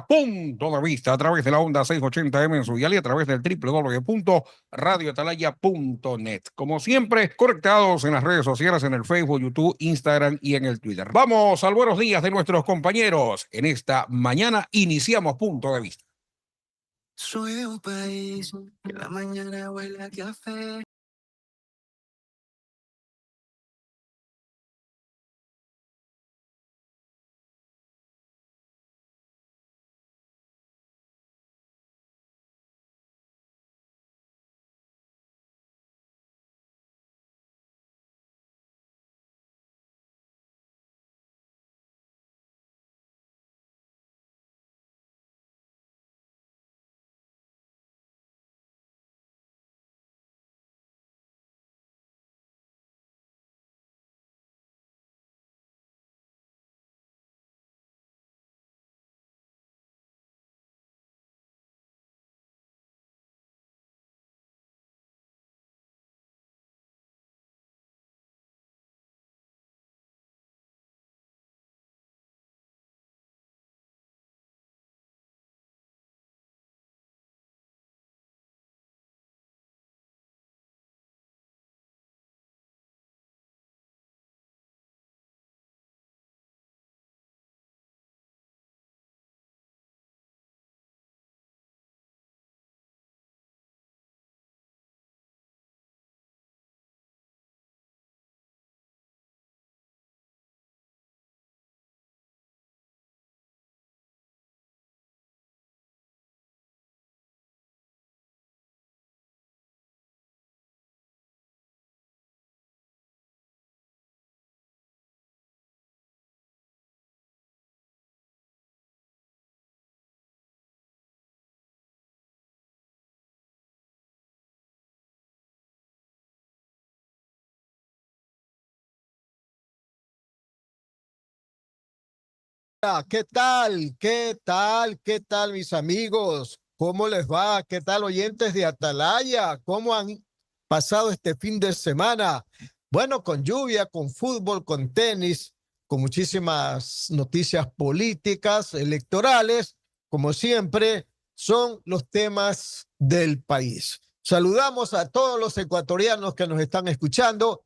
Punto de Vista a través de la onda 680M en su dial y a través del www.radioatalaya.net. Como siempre, conectados en las redes sociales, en el Facebook, YouTube, Instagram y en el Twitter. Vamos al buenos días de nuestros compañeros. En esta mañana iniciamos Punto de Vista. Soy de un país que la mañana huele a café. ¿Qué tal? ¿Qué tal? ¿Qué tal, mis amigos? ¿Cómo les va? ¿Qué tal, oyentes de Atalaya? ¿Cómo han pasado este fin de semana? Bueno, con lluvia, con fútbol, con tenis, con muchísimas noticias políticas, electorales, como siempre, son los temas del país. Saludamos a todos los ecuatorianos que nos están escuchando,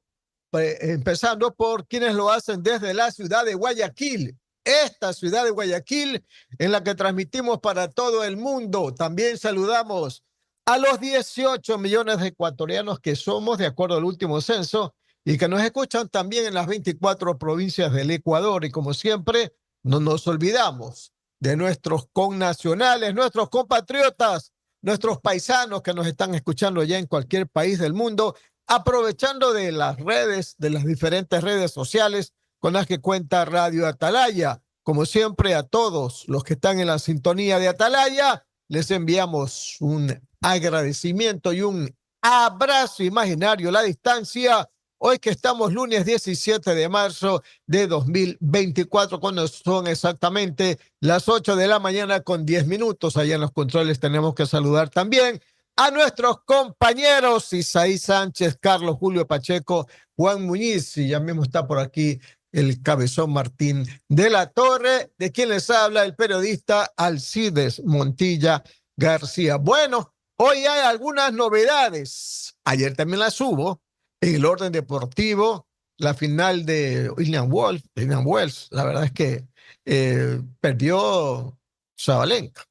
empezando por quienes lo hacen desde la ciudad de Guayaquil. Esta ciudad de Guayaquil en la que transmitimos para todo el mundo. También saludamos a los 18 millones de ecuatorianos que somos, de acuerdo al último censo, y que nos escuchan también en las 24 provincias del Ecuador. Y como siempre, no nos olvidamos de nuestros connacionales, nuestros compatriotas, nuestros paisanos que nos están escuchando ya en cualquier país del mundo, aprovechando de las redes, de las diferentes redes sociales con las que cuenta Radio Atalaya. Como siempre, a todos los que están en la sintonía de Atalaya, les enviamos un agradecimiento y un abrazo imaginario a la distancia. Hoy que estamos lunes 17 de marzo de 2024, cuando son exactamente las 8 de la mañana con 10 minutos. Allá en los controles tenemos que saludar también a nuestros compañeros Isaí Sánchez, Carlos Julio Pacheco, Juan Muñiz, y ya mismo está por aquí el Cabezón Martín de la Torre, de quien les habla el periodista Alcides Montilla García. Bueno, hoy hay algunas novedades. Ayer también las hubo en el orden deportivo. La final de William Wells, la verdad es que perdió Zabalenka,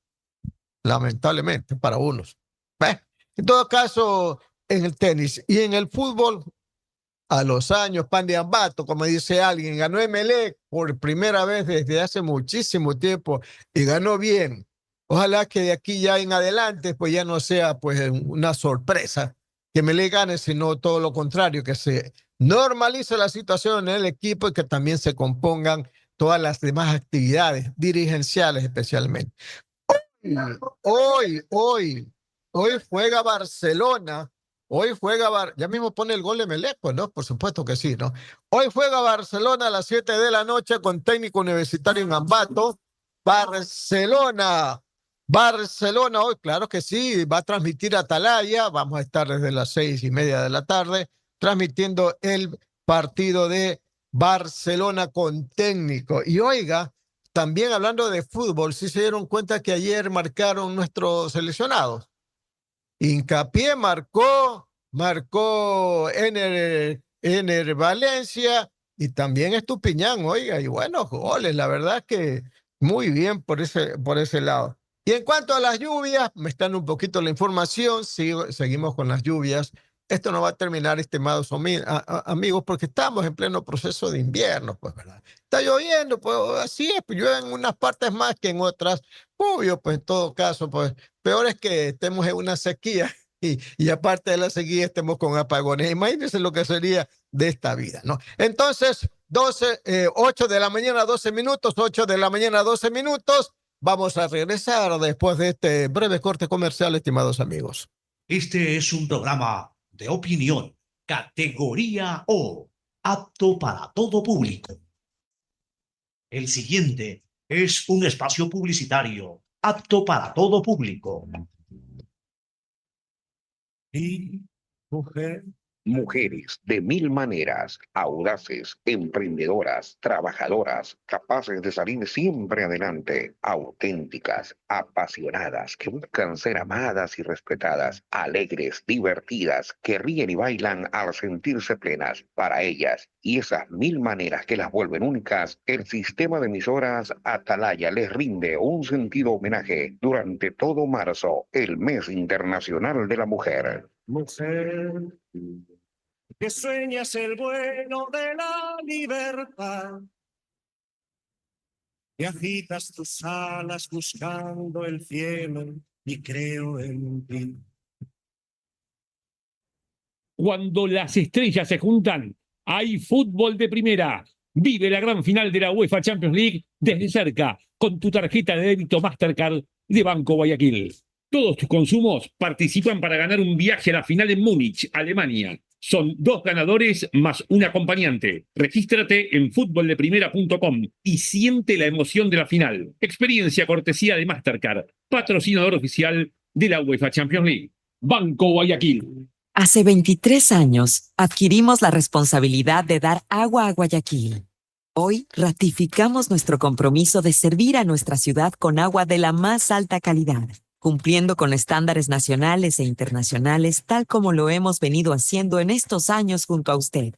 lamentablemente para unos. En todo caso, en el tenis y en el fútbol, a los años, pan de Ambato, como dice alguien, ganó Emelec por primera vez desde hace muchísimo tiempo y ganó bien. Ojalá que de aquí ya en adelante pues ya no sea pues una sorpresa que Emelec gane, sino todo lo contrario, que se normalice la situación en el equipo y que también se compongan todas las demás actividades dirigenciales especialmente. Hoy, hoy, hoy juega Barcelona. Hoy juega, ya mismo pone el gol de Melec, pues, ¿no? Por supuesto que sí, ¿no? Hoy juega Barcelona a las 7 de la noche con Técnico Universitario en Ambato. Barcelona, Barcelona, hoy, claro que sí, va a transmitir Atalaya. Vamos a estar desde las 6:30 de la tarde transmitiendo el partido de Barcelona con Técnico. Y oiga, también hablando de fútbol, ¿sí se dieron cuenta que ayer marcaron nuestros seleccionados? Hincapié marcó Ener Valencia y también Estupiñán, oiga, y buenos goles, la verdad que muy bien por ese lado. Y en cuanto a las lluvias, me están un poquito la información, seguimos con las lluvias. Esto no va a terminar, estimados amigos, porque estamos en pleno proceso de invierno, pues, ¿verdad? Está lloviendo, pues así es, pues llueve en unas partes más que en otras. Obvio, pues en todo caso, pues peor es que estemos en una sequía y aparte de la sequía estemos con apagones. Imagínense lo que sería de esta vida, ¿no? Entonces, 8 de la mañana, 12 minutos, 8 de la mañana, 12 minutos. Vamos a regresar después de este breve corte comercial, estimados amigos. Este es un programa de opinión, categoría O, apto para todo público. El siguiente es un espacio publicitario, apto para todo público. Y, mujer, Mujeres de mil maneras, audaces, emprendedoras, trabajadoras, capaces de salir siempre adelante, auténticas, apasionadas, que buscan ser amadas y respetadas, alegres, divertidas, que ríen y bailan al sentirse plenas. Para ellas y esas mil maneras que las vuelven únicas, el sistema de emisoras Atalaya les rinde un sentido homenaje durante todo marzo, el mes internacional de la mujer. mujer, que sueñas el vuelo de la libertad, y agitas tus alas buscando el cielo y creo en ti. Cuando las estrellas se juntan, hay fútbol de primera. Vive la gran final de la UEFA Champions League desde cerca con tu tarjeta de débito Mastercard de Banco Guayaquil. Todos tus consumos participan para ganar un viaje a la final en Múnich, Alemania. Son 2 ganadores más un acompañante. Regístrate en futboldeprimera.com y siente la emoción de la final. Experiencia cortesía de Mastercard, patrocinador oficial de la UEFA Champions League. Banco Guayaquil. Hace 23 años adquirimos la responsabilidad de dar agua a Guayaquil. Hoy ratificamos nuestro compromiso de servir a nuestra ciudad con agua de la más alta calidad, cumpliendo con estándares nacionales e internacionales tal como lo hemos venido haciendo en estos años junto a usted.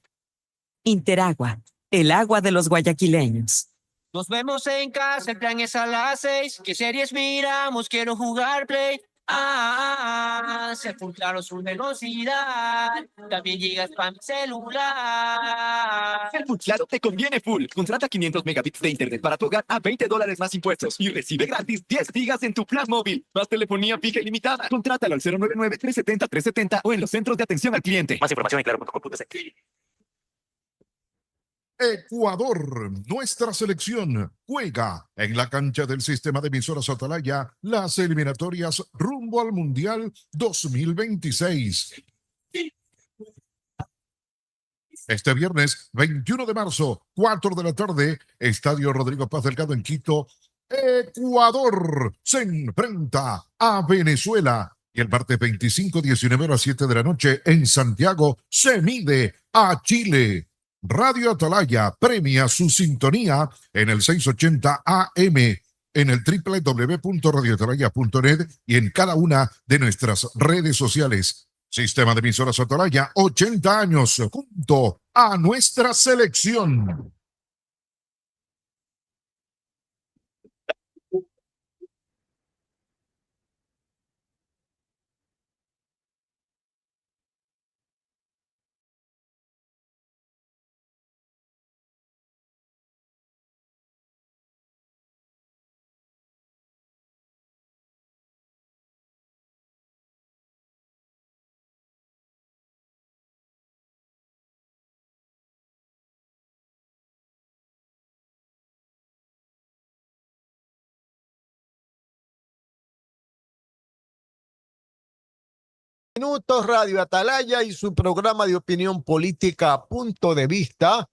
Interagua, el agua de los guayaquileños. Nos vemos en casa, el plan es a las 6. ¿Qué series miramos? Quiero jugar Play. Se full claro su velocidad. También llegas para mi celular. El Full Claro te conviene full. Contrata 500 megabits de internet para tu hogar a $20 más impuestos y recibe gratis 10 gigas en tu plan móvil. Más telefonía fija ilimitada. Contrátalo al 099-370-370 o en los centros de atención al cliente. Más información en claro.com.es. Ecuador, nuestra selección, juega en la cancha del sistema de emisoras Atalaya las eliminatorias rumbo al Mundial 2026. Este viernes 21 de marzo, 4 de la tarde, Estadio Rodrigo Paz Delgado en Quito, Ecuador se enfrenta a Venezuela. Y el martes 25, 19 horas 7 de la noche en Santiago se mide a Chile. Radio Atalaya premia su sintonía en el 680 AM, en el www.radioatalaya.net y en cada una de nuestras redes sociales. Sistema de emisoras Atalaya, 80 años junto a nuestra selección. Minutos, Radio Atalaya y su programa de opinión política Punto de Vista.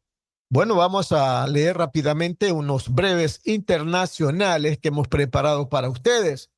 Bueno, vamos a leer rápidamente unos breves internacionales que hemos preparado para ustedes.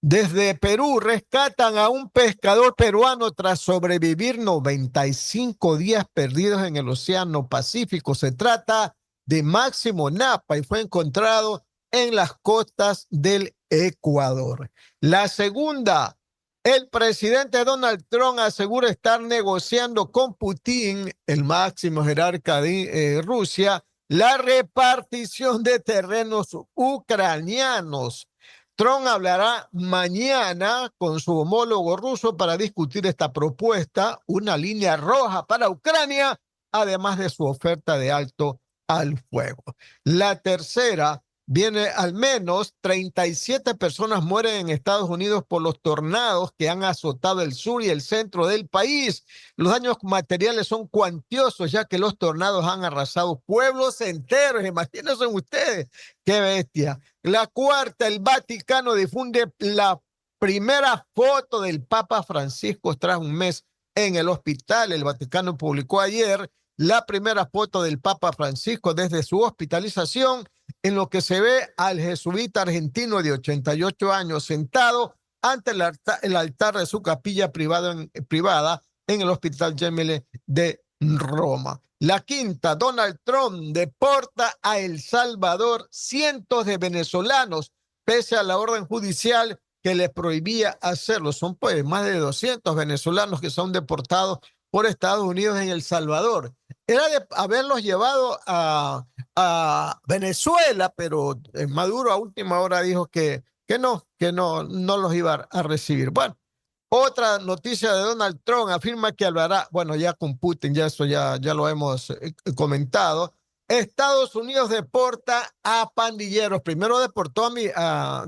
Desde Perú rescatan a un pescador peruano tras sobrevivir 95 días perdidos en el Océano Pacífico. Se trata de Máximo Napa y fue encontrado en las costas del Ecuador. La segunda, el presidente Donald Trump asegura estar negociando con Putin, el máximo jerarca de Rusia, la repartición de terrenos ucranianos. Trump hablará mañana con su homólogo ruso para discutir esta propuesta, una línea roja para Ucrania, además de su oferta de alto al fuego. La tercera, viene al menos 37 personas mueren en Estados Unidos por los tornados que han azotado el sur y el centro del país. Los daños materiales son cuantiosos, ya que los tornados han arrasado pueblos enteros. Imagínense ustedes, qué bestia. La cuarta, el Vaticano difunde la primera foto del Papa Francisco tras un mes en el hospital. El Vaticano publicó ayer la primera foto del Papa Francisco desde su hospitalización, en lo que se ve al jesuita argentino de 88 años sentado ante el altar de su capilla privada en el Hospital Gemelli de Roma. La quinta, Donald Trump deporta a El Salvador cientos de venezolanos, pese a la orden judicial que les prohibía hacerlo. Son pues más de 200 venezolanos que son deportados por Estados Unidos en El Salvador. Era de haberlos llevado a Venezuela, pero Maduro a última hora dijo que no los iba a recibir. Bueno, otra noticia de Donald Trump afirma que hablará, bueno, ya con Putin, ya eso ya lo hemos comentado. Estados Unidos deporta a pandilleros. Primero deportó a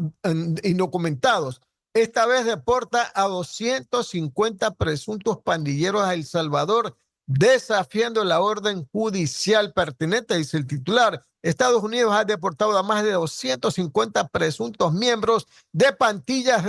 indocumentados. Esta vez deporta a 250 presuntos pandilleros a El Salvador, desafiando la orden judicial pertinente, dice el titular. Estados Unidos ha deportado a más de 250 presuntos miembros de pandillas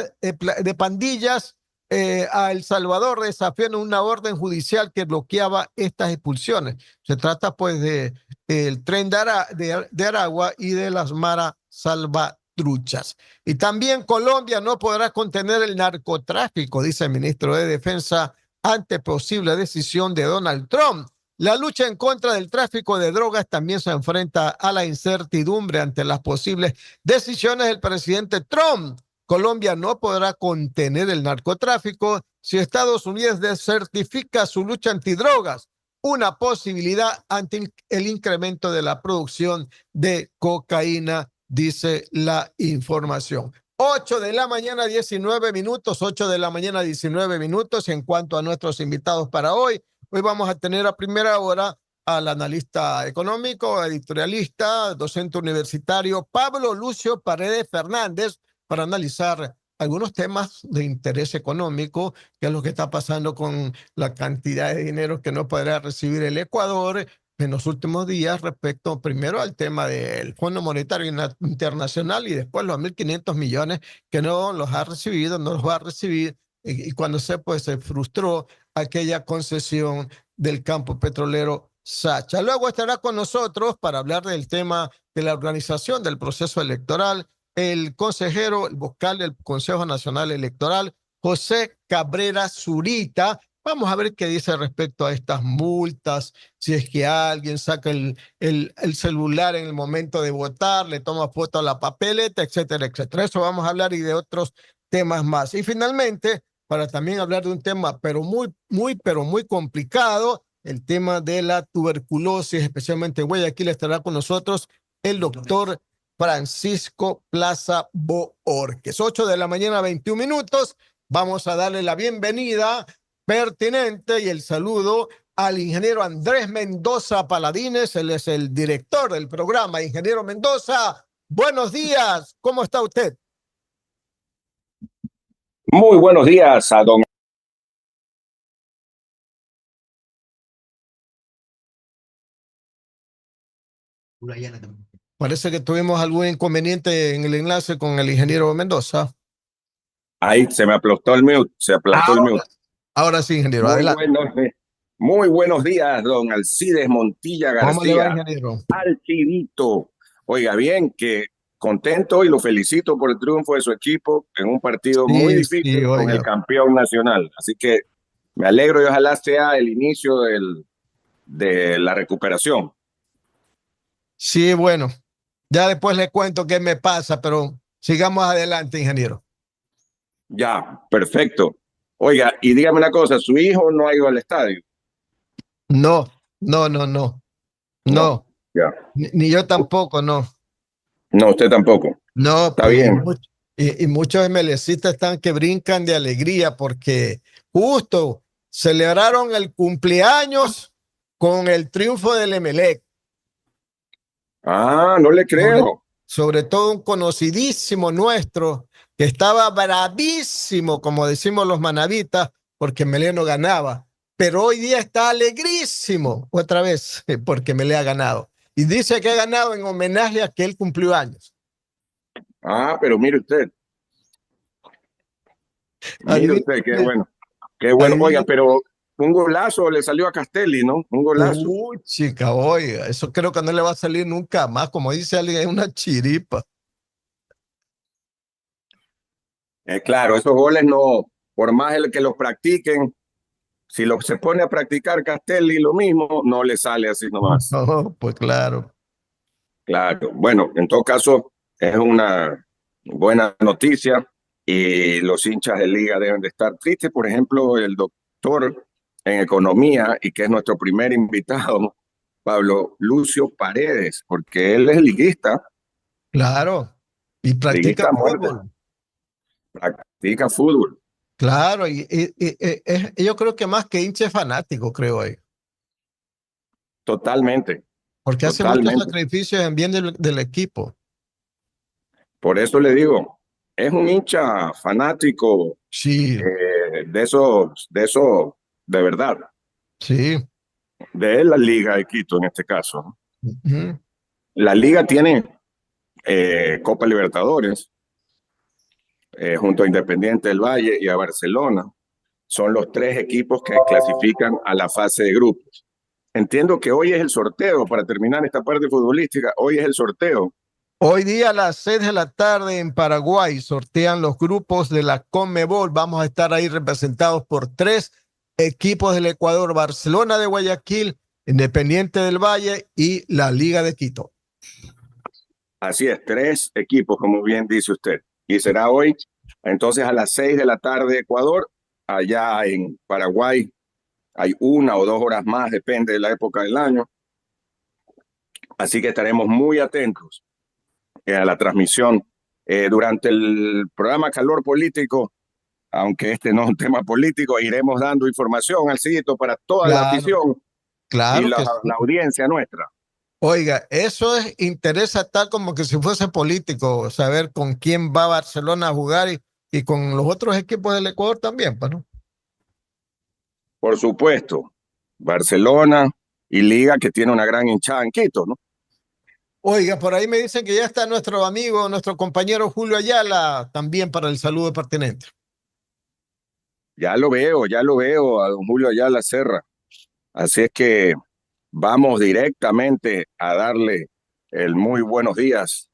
a El Salvador, desafiando una orden judicial que bloqueaba estas expulsiones. Se trata pues de el Tren de Aragua y de las Mara Salvatruchas. Y también Colombia no podrá contener el narcotráfico, dice el ministro de Defensa, ante posible decisión de Donald Trump. La lucha en contra del tráfico de drogas también se enfrenta a la incertidumbre ante las posibles decisiones del presidente Trump. Colombia no podrá contener el narcotráfico si Estados Unidos desertifica su lucha antidrogas, una posibilidad ante el incremento de la producción de cocaína, dice la información. 8 de la mañana, 19 minutos, 8 de la mañana, 19 minutos. En cuanto a nuestros invitados para hoy vamos a tener a primera hora al analista económico, editorialista, docente universitario Pablo Lucio Paredes Fernández, para analizar algunos temas de interés económico, que es lo que está pasando con la cantidad de dinero que no podrá recibir el Ecuador en los últimos días respecto primero al tema del Fondo Monetario Internacional y después los 1.500 millones que no los ha recibido, no los va a recibir, y cuando se frustró aquella concesión del campo petrolero Sacha. Luego estará con nosotros para hablar del tema de la organización del proceso electoral el consejero, el vocal del Consejo Nacional Electoral, José Cabrera Zurita. Vamos a ver qué dice respecto a estas multas, si es que alguien saca el celular en el momento de votar, le toma foto a la papeleta, etcétera, etcétera. Eso vamos a hablar y de otros temas más. Y finalmente, para también hablar de un tema, pero muy complicado, el tema de la tuberculosis, especialmente en Guayaquil, estará con nosotros el doctor Francisco Plaza Boorques. 8 de la mañana, 21 minutos. Vamos a darle la bienvenida pertinente y el saludo al ingeniero Andrés Mendoza Paladines. Él es el director del programa. Ingeniero Mendoza, buenos días. ¿Cómo está usted? Muy buenos días a don. Parece que tuvimos algún inconveniente en el enlace con el ingeniero Mendoza. Ahí se me aplastó el mute, el mute. Ahora sí, ingeniero, adelante. Muy buenos días, don Alcides Montilla García. ¿Cómo le va, ingeniero? Alcidito. Oiga, bien, que contento y lo felicito por el triunfo de su equipo en un partido muy difícil con el campeón nacional. Así que me alegro y ojalá sea el inicio de la recuperación. Sí, bueno, Ya después le cuento qué me pasa, pero sigamos adelante, ingeniero. Ya, perfecto. Oiga, y dígame una cosa, ¿su hijo no ha ido al estadio? No, no, no, no. No, ya. Ni yo tampoco, no. No, usted tampoco. No, Está pues, bien. Y muchos MLCistas están que brincan de alegría porque justo celebraron el cumpleaños con el triunfo del Emelec. Ah, no le creo. Sobre todo un conocidísimo nuestro que estaba bravísimo, como decimos los manavitas, porque Melé no ganaba. Pero hoy día está alegrísimo, otra vez, porque Melé ha ganado. Y dice que ha ganado en homenaje a que él cumplió años. Ah, pero mire usted. Mire usted, qué bueno. Qué bueno. Oiga, pero un golazo le salió a Castelli, ¿no? Un golazo. Uy, chica, oiga, eso creo que no le va a salir nunca más. Como dice alguien, es una chiripa. Claro, esos goles no, por más el que los practiquen, si se pone a practicar Castelli lo mismo, no le sale así nomás. No, pues claro. Claro. Bueno, en todo caso, es una buena noticia y los hinchas de liga deben de estar tristes. Por ejemplo, el doctor en economía y que es nuestro primer invitado, Pablo Lucio Paredes, porque él es liguista. Claro, y practica fútbol. Practica fútbol. Claro, yo creo que más que hincha es fanático, creo ahí. Totalmente. Porque hace muchos sacrificios en bien del equipo. Por eso le digo, es un hincha fanático. Sí. De eso, de verdad. Sí. De la Liga de Quito, en este caso. La Liga tiene Copa Libertadores, junto a Independiente del Valle y a Barcelona. Son los 3 equipos que clasifican a la fase de grupos. Entiendo que hoy es el sorteo, para terminar esta parte futbolística, hoy es el sorteo. Hoy día a las 6 de la tarde en Paraguay sortean los grupos de la Conmebol. Vamos a estar ahí representados por 3 equipos del Ecuador: Barcelona de Guayaquil, Independiente del Valle y la Liga de Quito. Así es, 3 equipos, como bien dice usted. Y será hoy, entonces, a las 6 de la tarde Ecuador. Allá en Paraguay hay 1 o 2 horas más, depende de la época del año. Así que estaremos muy atentos a la transmisión. Durante el programa Calor Político, aunque este no es un tema político, iremos dando información al sitio para toda la afición y la audiencia nuestra. Oiga, eso interesa tal como que si fuese político, saber con quién va Barcelona a jugar y con los otros equipos del Ecuador también, ¿no? Por supuesto, Barcelona y Liga, que tiene una gran hinchada en Quito, ¿no? Oiga, por ahí me dicen que ya está nuestro amigo, nuestro compañero Julio Ayala, también para el saludo pertinente. Ya lo veo a don Julio Ayala Serra. Así es que vamos directamente a darle el muy buenos días.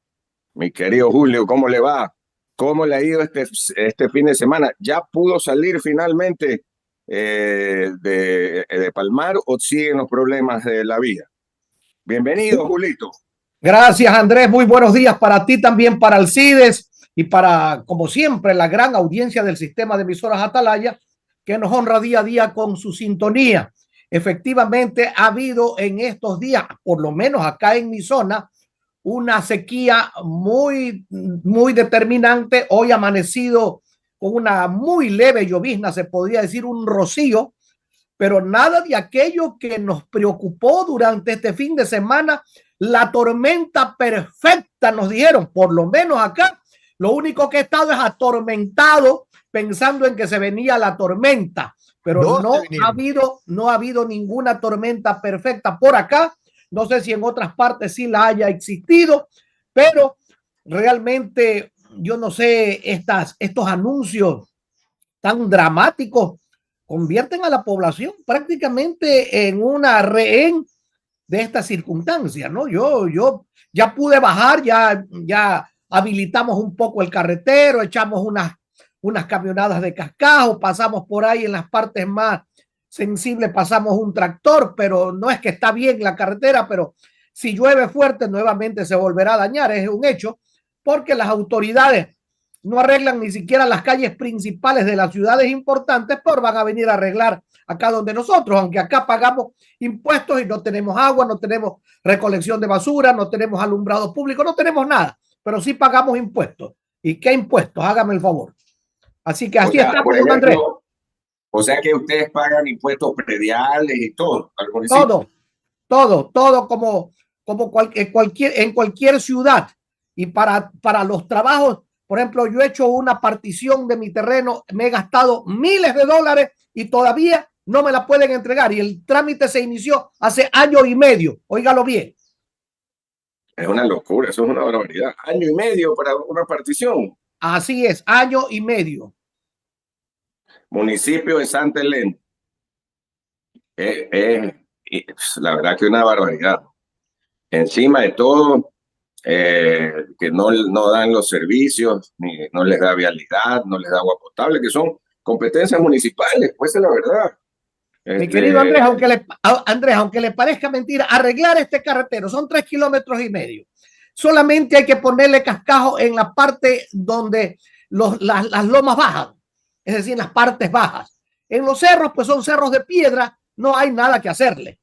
Mi querido Julio, ¿cómo le va? ¿Cómo le ha ido este fin de semana? ¿Ya pudo salir finalmente de Palmar o siguen los problemas de la vía? Bienvenido, Julito. Gracias, Andrés. Muy buenos días para ti, también para Alcides y para, como siempre, la gran audiencia del sistema de emisoras Atalaya, que nos honra día a día con su sintonía. Efectivamente, ha habido en estos días, por lo menos acá en mi zona, una sequía muy determinante. Hoy ha amanecido con una muy leve llovizna, se podría decir un rocío, pero nada de aquello que nos preocupó durante este fin de semana. La tormenta perfecta, nos dijeron, por lo menos acá. Lo único que he estado es atormentado pensando en que se venía la tormenta, pero no ha habido ninguna tormenta perfecta por acá. No sé si en otras partes sí la haya existido, pero realmente yo no sé, estos anuncios tan dramáticos convierten a la población prácticamente en una rehén de esta circunstancia, ¿no? Yo ya pude bajar, ya habilitamos un poco el carretero, echamos unas camionadas de cascajo, pasamos por ahí en las partes más sensibles, pasamos un tractor, pero no es que está bien la carretera, pero Si llueve fuerte, nuevamente se volverá a dañar, es un hecho, porque las autoridades no arreglan ni siquiera las calles principales de las ciudades importantes, pero van a venir a arreglar acá donde nosotros, aunque acá pagamos impuestos y no tenemos agua, no tenemos recolección de basura, no tenemos alumbrado público, no tenemos nada, pero sí pagamos impuestos. ¿Y qué impuestos? Hágame el favor. Así que así estamos, por ejemplo, Andrés. O sea que ustedes pagan impuestos prediales y todo al municipio. Todo como en cualquier ciudad. Y para los trabajos, por ejemplo, yo he hecho una partición de mi terreno, me he gastado miles de dólares y todavía no me la pueden entregar. Y el trámite se inició hace año y medio. Óigalo bien. Es una locura, eso es una barbaridad. Año y medio para una partición. Así es, año y medio. Municipio de Santa Elena. La verdad que una barbaridad. Encima de todo, que no dan los servicios, ni no les da vialidad, no les da agua potable, que son competencias municipales, pues es la verdad. Mi querido Andrés, aunque le parezca mentira, arreglar este carretero son 3,5 kilómetros. Solamente hay que ponerle cascajo en la parte donde las lomas bajan, es decir, en las partes bajas. En los cerros, pues son cerros de piedra, no hay nada que hacerle.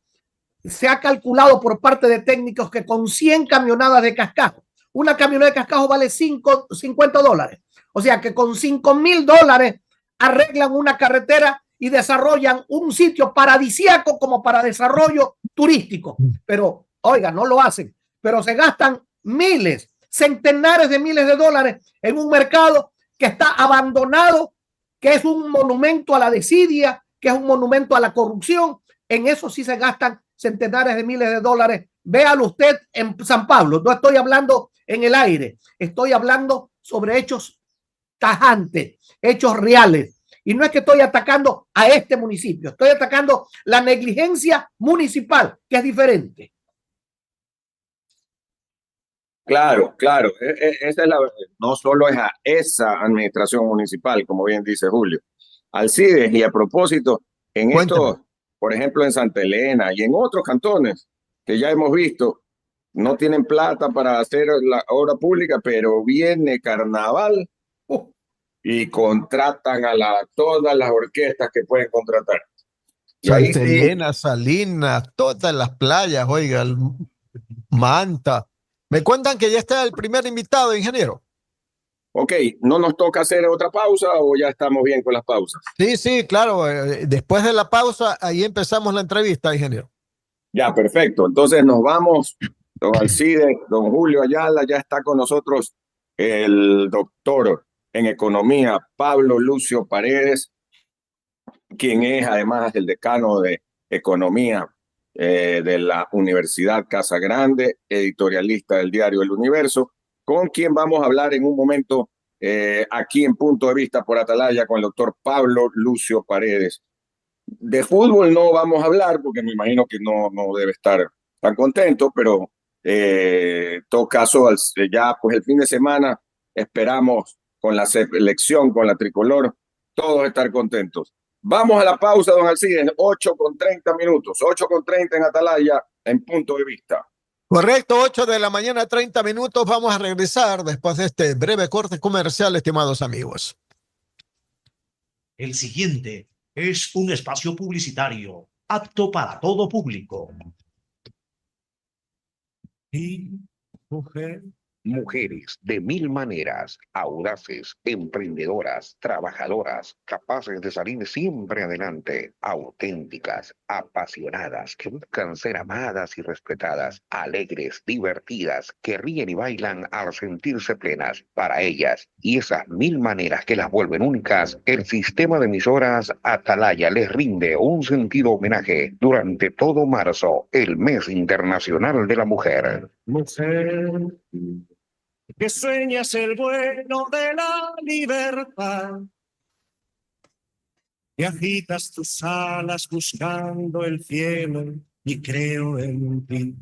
Se ha calculado por parte de técnicos que con 100 camionadas de cascajo, una camioneta de cascajo vale $50. O sea que con $5,000 arreglan una carretera y desarrollan un sitio paradisíaco como para desarrollo turístico. Pero, oiga, no lo hacen, pero se gastan miles, centenares de miles de dólares en un mercado que está abandonado, que es un monumento a la desidia, que es un monumento a la corrupción. En eso sí se gastan centenares de miles de dólares. Véalo usted en San Pablo. No estoy hablando en el aire, estoy hablando sobre hechos tajantes, hechos reales. Y no es que estoy atacando a este municipio, estoy atacando la negligencia municipal, que es diferente. Claro. Esa es no solo es a esa administración municipal, como bien dice Julio, Alcides, y a propósito, en esto, por ejemplo, en Santa Elena y en otros cantones que ya hemos visto, no tienen plata para hacer la obra pública, pero viene carnaval y contratan a todas las orquestas que pueden contratar. Santa Elena, Salinas, todas las playas, oiga, Manta. Me cuentan que ya está el primer invitado, ingeniero. Ok, ¿no nos toca hacer otra pausa o ya estamos bien con las pausas? Sí, claro. Después de la pausa, ahí empezamos la entrevista, ingeniero. Ya, perfecto. Entonces nos vamos. Don Alcides, don Julio Ayala, ya está con nosotros el doctor en economía, Pablo Lucio Paredes, quien es además el decano de economía de la Universidad Casa Grande, editorialista del diario El Universo, con quien vamos a hablar en un momento aquí en Punto de Vista por Atalaya con el doctor Pablo Lucio Paredes. De fútbol no vamos a hablar porque me imagino que no debe estar tan contento, pero en todo caso ya pues el fin de semana esperamos con la selección, con la tricolor, todos estar contentos. Vamos a la pausa, don Alcides, 8:30, 8:30 en Atalaya, en Punto de Vista. Correcto, 8 de la mañana, 30 minutos. Vamos a regresar después de este breve corte comercial, estimados amigos. El siguiente es un espacio publicitario apto para todo público. Y mujeres de 1000 maneras, audaces, emprendedoras, trabajadoras, capaces de salir siempre adelante, auténticas, apasionadas, que buscan ser amadas y respetadas, alegres, divertidas, que ríen y bailan al sentirse plenas. Para ellas y esas 1000 maneras que las vuelven únicas, el sistema de emisoras Atalaya les rinde un sentido homenaje durante todo marzo, el mes internacional de la mujer. Mujer, que sueñas el vuelo de la libertad, y agitas tus alas buscando el cielo, y creo en ti.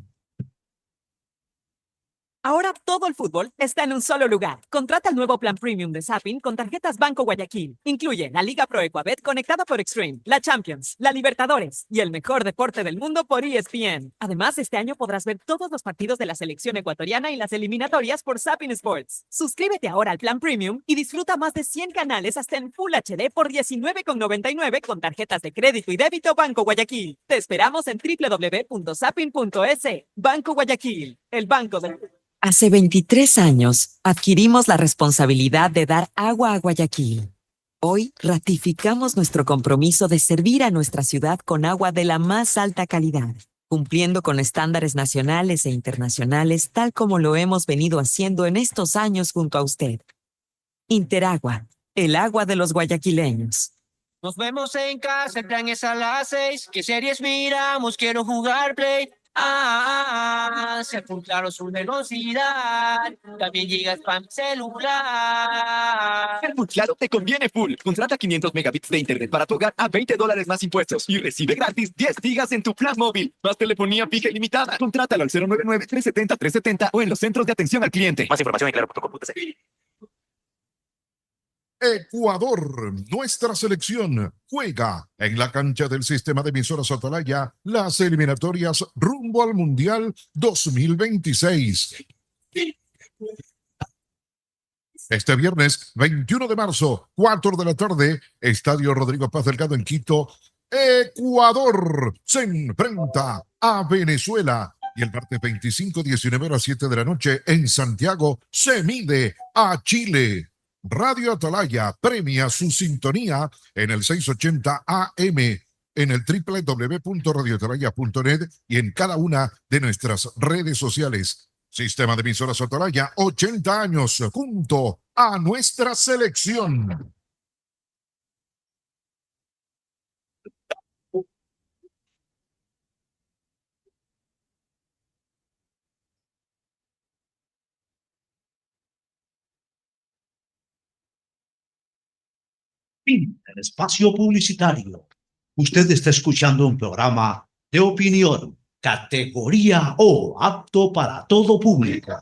Ahora todo el fútbol está en un solo lugar. Contrata el nuevo plan premium de Zapping con tarjetas Banco Guayaquil. Incluye la Liga Pro Ecuabet conectada por Extreme, la Champions, la Libertadores y el mejor deporte del mundo por ESPN. Además, este año podrás ver todos los partidos de la selección ecuatoriana y las eliminatorias por Zapping Sports. Suscríbete ahora al plan premium y disfruta más de 100 canales hasta en Full HD por $19,99 con tarjetas de crédito y débito Banco Guayaquil. Te esperamos en www.zapping.es. Banco Guayaquil, el banco del... Hace 23 años adquirimos la responsabilidad de dar agua a Guayaquil. Hoy ratificamos nuestro compromiso de servir a nuestra ciudad con agua de la más alta calidad, cumpliendo con estándares nacionales e internacionales tal como lo hemos venido haciendo en estos años junto a usted. Interagua, el agua de los guayaquileños. Nos vemos en casa, el plan es a las 6. ¿Qué series miramos? Quiero jugar Play. Ser full claro su velocidad. También llega spam celular. Ser full claro te conviene full. Contrata 500 megabits de internet para tu hogar a $20 más impuestos y recibe gratis 10 gigas en tu plan móvil. Más telefonía fija ilimitada. Contrátalo al 099-370-370 o en los centros de atención al cliente. Más información en claro.com.es. Ecuador, nuestra selección, juega en la cancha del sistema de emisoras Atalaya las eliminatorias rumbo al Mundial 2026. Este viernes 21 de marzo, 4 de la tarde, Estadio Rodrigo Paz Delgado en Quito, Ecuador se enfrenta a Venezuela. Y el martes 25, 19 a las 7 de la noche en Santiago se mide a Chile. Radio Atalaya premia su sintonía en el 680 AM, en el www.radioatalaya.net y en cada una de nuestras redes sociales. Sistema de emisoras Atalaya, 80 años junto a nuestra selección. Fin del espacio publicitario. Usted está escuchando un programa de opinión, categoría O, apto para todo público.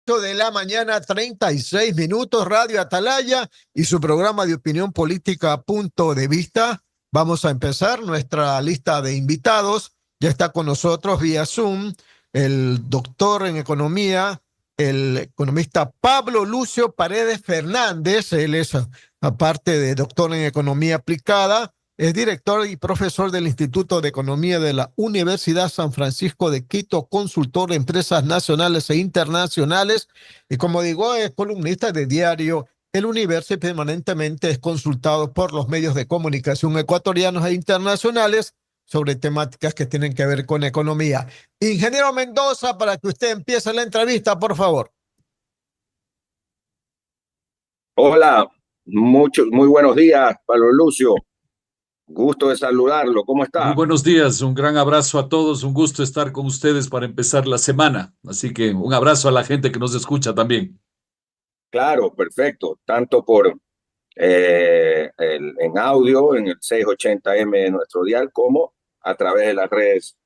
De la mañana, 36 minutos, Radio Atalaya y su programa de opinión política Punto de Vista. Vamos a empezar nuestra lista de invitados. Ya está con nosotros vía Zoom el doctor en economía, el economista Pablo Lucio Paredes Fernández. Él es, aparte de doctor en economía aplicada, es director y profesor del Instituto de Economía de la Universidad San Francisco de Quito, consultor de empresas nacionales e internacionales y, como digo, es columnista de diario el universo y permanentemente es consultado por los medios de comunicación ecuatorianos e internacionales sobre temáticas que tienen que ver con economía. Ingeniero Mendoza, para que usted empiece la entrevista, por favor. Hola, muy buenos días, Pablo Lucio. Gusto de saludarlo. ¿Cómo está? Muy buenos días, un gran abrazo a todos, un gusto estar con ustedes para empezar la semana. Así que un abrazo a la gente que nos escucha también. Claro, perfecto. Tanto por en audio en el 680M de nuestro dial, como a través de las redes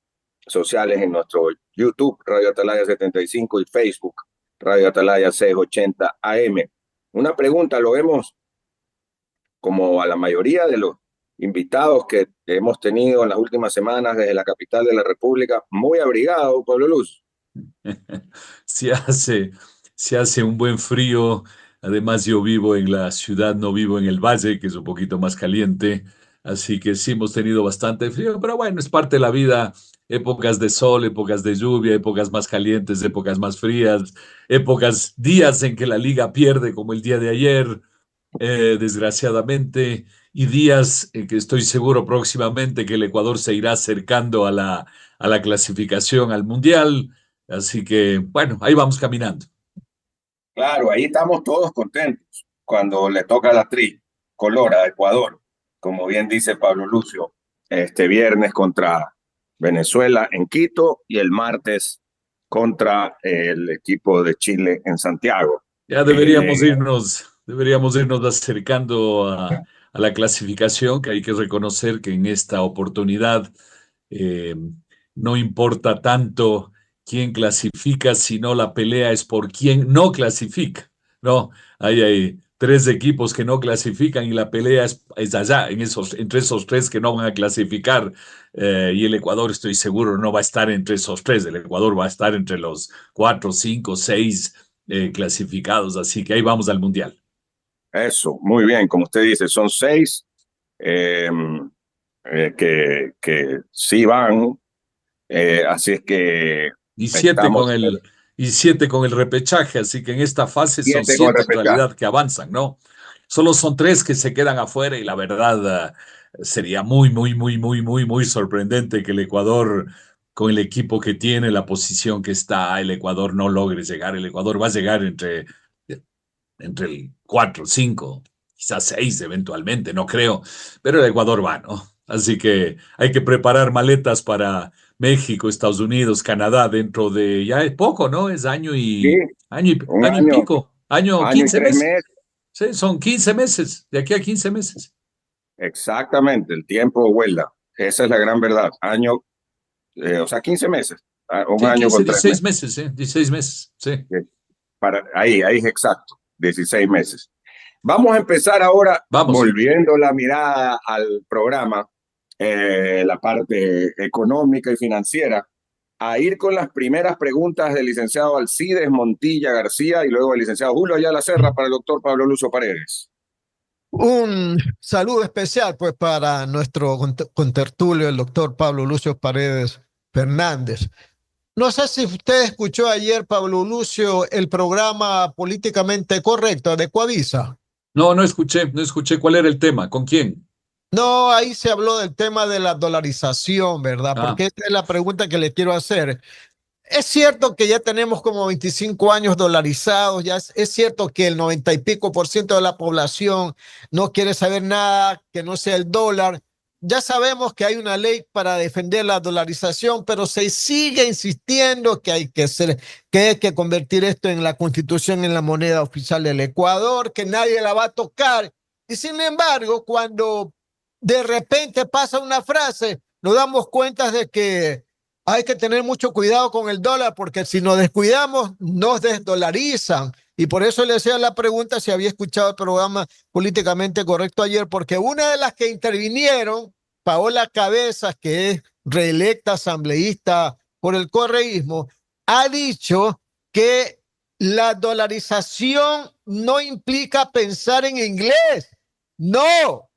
sociales en nuestro YouTube, Radio Atalaya 75, y Facebook, Radio Atalaya 680 AM. Una pregunta, lo vemos como a la mayoría de los invitados que hemos tenido en las últimas semanas desde la capital de la República, muy abrigado, Pablo Luz. Se hace un buen frío. Además, yo vivo en la ciudad, no vivo en el valle, que es un poquito más caliente. Así que sí hemos tenido bastante frío, pero bueno, es parte de la vida. Épocas de sol, épocas de lluvia, épocas más calientes, épocas más frías, días en que la liga pierde, como el día de ayer, desgraciadamente, y días en que estoy seguro próximamente que el Ecuador se irá acercando a la clasificación al Mundial. Así que, bueno, ahí vamos caminando. Claro, ahí estamos todos contentos cuando le toca la tricolor a Ecuador, como bien dice Pablo Lucio, este viernes contra Venezuela en Quito y el martes contra el equipo de Chile en Santiago. Ya deberíamos irnos acercando a la clasificación, que hay que reconocer que en esta oportunidad no importa tanto quién clasifica, sino la pelea es por quién no clasifica, ¿no? Hay 3 equipos que no clasifican y la pelea es allá, entre esos 3 que no van a clasificar, y el Ecuador, estoy seguro, no va a estar entre esos 3, el Ecuador va a estar entre los 4, 5, 6 clasificados, así que ahí vamos al Mundial. Eso, muy bien, como usted dice, son 6 que sí van, así es que... Y 7 con el repechaje, así que en esta fase son 7 en realidad que avanzan, ¿no? Solo son 3 que se quedan afuera y la verdad sería muy sorprendente que el Ecuador, con el equipo que tiene, la posición que está, el Ecuador no logre llegar. El Ecuador va a llegar entre el 4, 5, quizás 6 eventualmente, no creo, pero el Ecuador va, ¿no? Así que hay que preparar maletas para México, Estados Unidos, Canadá, dentro de, ya es poco, ¿no? Es año y pico, 15 meses. Sí, son 15 meses, de aquí a 15 meses. Exactamente, el tiempo vuela, esa es la gran verdad. O sea, 15 meses. Un año 15, con 3 16 meses, 16 meses, sí. Ahí es exacto, 16 meses. Vamos a empezar ahora, volviendo la mirada al programa, la parte económica y financiera, a ir con las primeras preguntas del licenciado Alcides Montilla García y luego el licenciado Julio Ayala Serra para el doctor Pablo Lucio Paredes. Un saludo especial pues para nuestro contertulio, el doctor Pablo Lucio Paredes Fernández. No sé si usted escuchó ayer, Pablo Lucio, el programa Políticamente Correcto de Coavisa. No escuché. ¿Cuál era el tema? ¿Con quién? No, ahí se habló del tema de la dolarización, ¿verdad? Porque esta es la pregunta que le quiero hacer. Es cierto que ya tenemos como 25 años dolarizados, ya es cierto que el 90 y pico % de la población no quiere saber nada que no sea el dólar. Ya sabemos que hay una ley para defender la dolarización, pero se sigue insistiendo que hay que convertir esto en la Constitución, en la moneda oficial del Ecuador, que nadie la va a tocar. Y sin embargo, cuando de repente pasa una frase, nos damos cuenta de que hay que tener mucho cuidado con el dólar, porque si nos descuidamos, nos desdolarizan. Y por eso le hacía la pregunta si había escuchado el programa Políticamente Correcto ayer, porque una de las que intervinieron, Paola Cabezas, que es reelecta asambleísta por el correísmo, ha dicho que la dolarización no implica pensar en inglés. No,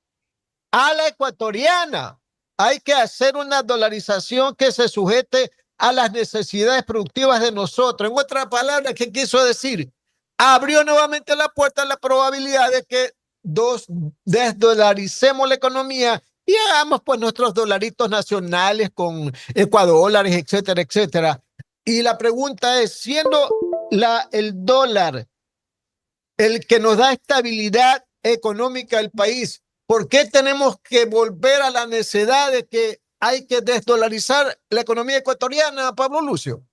a la ecuatoriana. Hay que hacer una dolarización que se sujete a las necesidades productivas de nosotros. En otras palabras, ¿qué quiso decir? abrió nuevamente la puerta a la probabilidad de que desdolaricemos la economía y hagamos pues nuestros dolaritos nacionales con ecuadólares, etcétera, etcétera. Y la pregunta es, siendo el dólar el que nos da estabilidad económica al país, ¿por qué tenemos que volver a la necedad de que hay que desdolarizar la economía ecuatoriana, Pablo Lucio?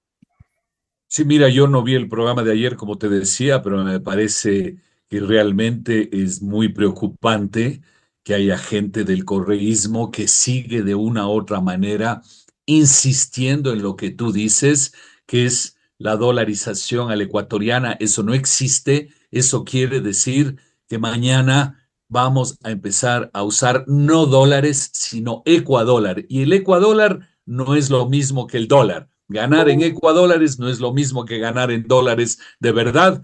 Sí, mira, yo no vi el programa de ayer, como te decía, pero me parece que realmente es muy preocupante que haya gente del correísmo que sigue de una u otra manera insistiendo en lo que tú dices, que es la dolarización a la ecuatoriana. Eso no existe. Eso quiere decir que mañana vamos a empezar a usar no dólares, sino ecuadólar. Y el ecuadólar no es lo mismo que el dólar. Ganar en ecuadólares no es lo mismo que ganar en dólares de verdad.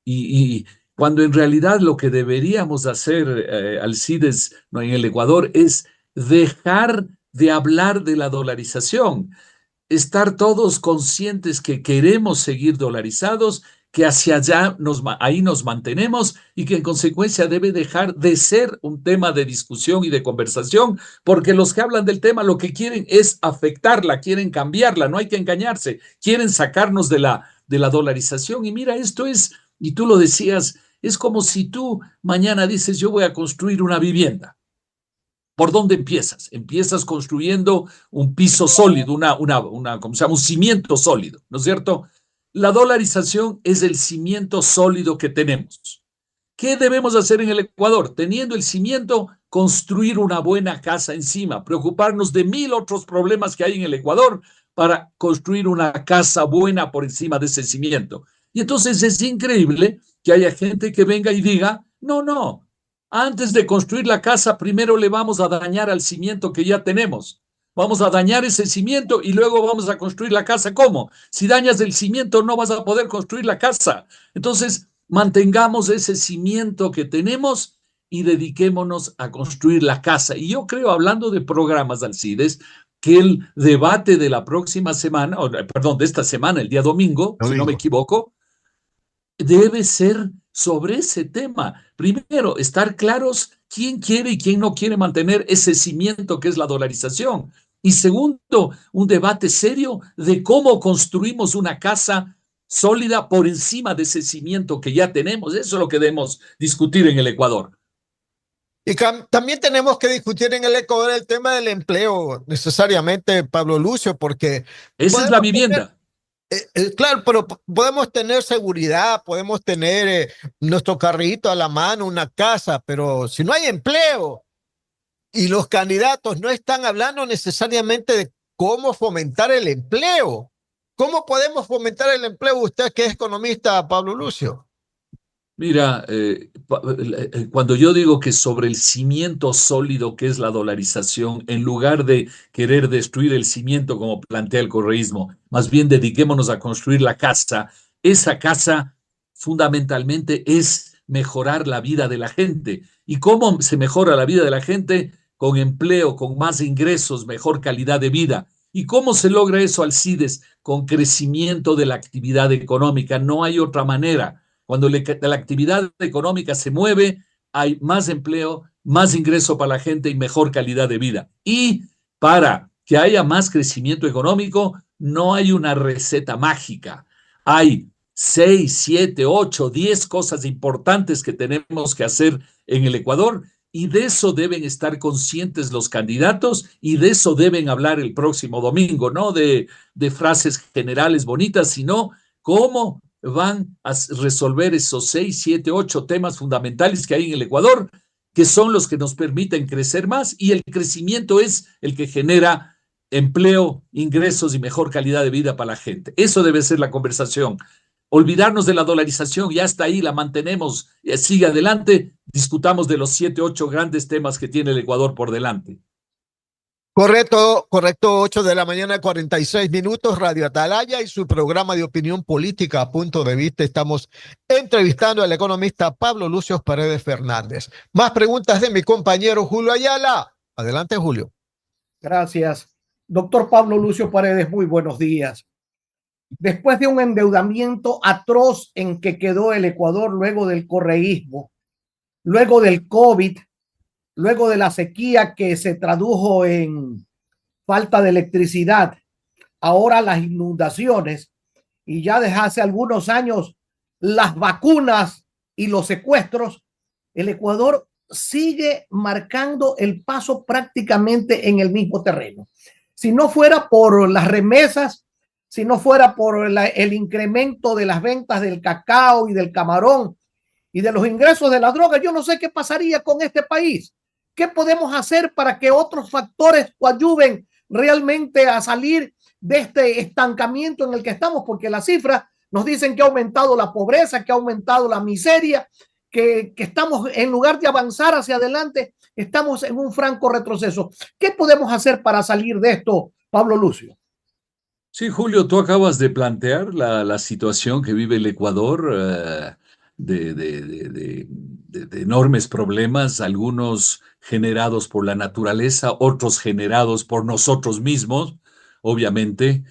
Y cuando en realidad lo que deberíamos hacer, Alcides, no, en el Ecuador, es dejar de hablar de la dolarización, estar todos conscientes que queremos seguir dolarizados, que hacia allá ahí nos mantenemos y que en consecuencia debe dejar de ser un tema de discusión y de conversación, porque los que hablan del tema lo que quieren es afectarla, quieren cambiarla, no hay que engañarse, quieren sacarnos de la dolarización. Y mira, esto es, y tú lo decías, es como si tú mañana dices, yo voy a construir una vivienda. ¿Por dónde empiezas? Empiezas construyendo un piso sólido, ¿cómo se llama? Un cimiento sólido, ¿no es cierto? La dolarización es el cimiento sólido que tenemos. ¿Qué debemos hacer en el Ecuador? Teniendo el cimiento, construir una buena casa encima, preocuparnos de 1000 otros problemas que hay en el Ecuador para construir una casa buena por encima de ese cimiento. Y entonces es increíble que haya gente que venga y diga, no, antes de construir la casa, primero le vamos a dañar al cimiento que ya tenemos. Vamos a dañar ese cimiento y luego vamos a construir la casa. ¿Cómo? Si dañas el cimiento, no vas a poder construir la casa. Entonces, mantengamos ese cimiento que tenemos y dediquémonos a construir la casa. Y yo creo, hablando de programas, Alcides, que el debate de la próxima semana, de esta semana, el día domingo, si no me equivoco, debe ser sobre ese tema. Primero, estar claros quién quiere y quién no quiere mantener ese cimiento que es la dolarización. Y segundo, un debate serio de cómo construimos una casa sólida por encima de ese cimiento que ya tenemos. Eso es lo que debemos discutir en el Ecuador. Y también tenemos que discutir en el Ecuador el tema del empleo, necesariamente, Pablo Lucio, porque... Esa es la vivienda. Claro, pero podemos tener seguridad, podemos tener nuestro carrito a la mano, una casa, pero si no hay empleo y los candidatos no están hablando necesariamente de cómo fomentar el empleo, ¿cómo podemos fomentar el empleo? Usted que es economista, Pablo Lucio. Mira, cuando yo digo que sobre el cimiento sólido que es la dolarización, en lugar de querer destruir el cimiento como plantea el correísmo, más bien dediquémonos a construir la casa. Esa casa fundamentalmente es mejorar la vida de la gente. ¿Y cómo se mejora la vida de la gente? Con empleo, con más ingresos, mejor calidad de vida. ¿Y cómo se logra eso, Alcides? Con crecimiento de la actividad económica. No hay otra manera. Cuando la actividad económica se mueve, hay más empleo, más ingreso para la gente y mejor calidad de vida. Y para que haya más crecimiento económico, no hay una receta mágica. Hay 6, 7, 8, 10 cosas importantes que tenemos que hacer en el Ecuador y de eso deben estar conscientes los candidatos y de eso deben hablar el próximo domingo, no de frases generales bonitas, sino cómo van a resolver esos 6, 7, 8 temas fundamentales que hay en el Ecuador, que son los que nos permiten crecer más, y el crecimiento es el que genera empleo, ingresos y mejor calidad de vida para la gente. Eso debe ser la conversación. Olvidarnos de la dolarización, ya está ahí, la mantenemos, sigue adelante, discutamos de los 7, 8 grandes temas que tiene el Ecuador por delante. Correcto, 8 de la mañana, 46 minutos, Radio Atalaya y su programa de opinión política, Punto de Vista. Estamos entrevistando al economista Pablo Lucio Paredes Fernández. Más preguntas de mi compañero Julio Ayala. Adelante, Julio. Gracias. Doctor Pablo Lucio Paredes, muy buenos días. después de un endeudamiento atroz en que quedó el Ecuador luego del correísmo, luego del COVID, luego de la sequía que se tradujo en falta de electricidad, ahora las inundaciones y ya desde hace algunos años las vacunas y los secuestros, el Ecuador sigue marcando el paso prácticamente en el mismo terreno. Si no fuera por las remesas, si no fuera por el incremento de las ventas del cacao y del camarón y de los ingresos de la droga, yo no sé qué pasaría con este país. ¿Qué podemos hacer para que otros factores ayuden realmente a salir de este estancamiento en el que estamos? Porque las cifras nos dicen que ha aumentado la pobreza, que ha aumentado la miseria, que estamos, en lugar de avanzar hacia adelante, estamos en un franco retroceso. ¿Qué podemos hacer para salir de esto, Pablo Lucio? Sí, Julio, tú acabas de plantear la situación que vive el Ecuador, de enormes problemas, algunos generados por la naturaleza, otros generados por nosotros mismos, obviamente.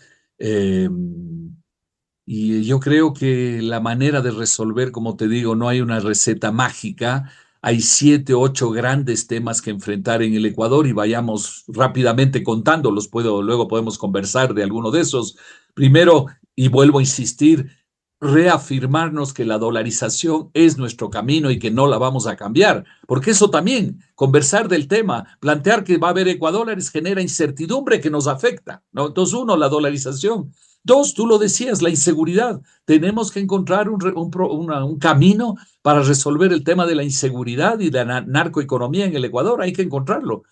Y yo creo que la manera de resolver, como te digo, no hay una receta mágica. Hay 7, 8 grandes temas que enfrentar en el Ecuador y vayamos rápidamente contándolos. Luego podemos conversar de alguno de esos. Primero, y vuelvo a insistir, reafirmarnos que la dolarización es nuestro camino y que no la vamos a cambiar, porque eso también, conversar del tema, plantear que va a haber ecuadólares genera incertidumbre que nos afecta, ¿no? Entonces, uno, la dolarización. Dos, tú lo decías, la inseguridad. Tenemos que encontrar un camino para resolver el tema de la inseguridad y de la narcoeconomía en el Ecuador. Hay que encontrarlo.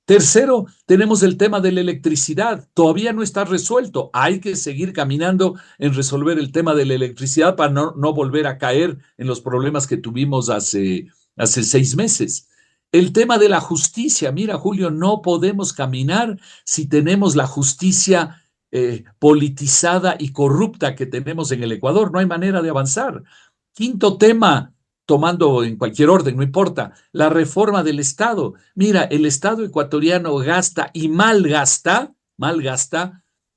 Tercero, tenemos el tema de la electricidad. Todavía no está resuelto. Hay que seguir caminando en resolver el tema de la electricidad para no volver a caer en los problemas que tuvimos hace 6 meses. El tema de la justicia. Mira, Julio, no podemos caminar si tenemos la justicia politizada y corrupta que tenemos en el Ecuador. No hay manera de avanzar. Quinto tema, tomando en cualquier orden, no importa, la reforma del Estado. Mira, el Estado ecuatoriano gasta y malgasta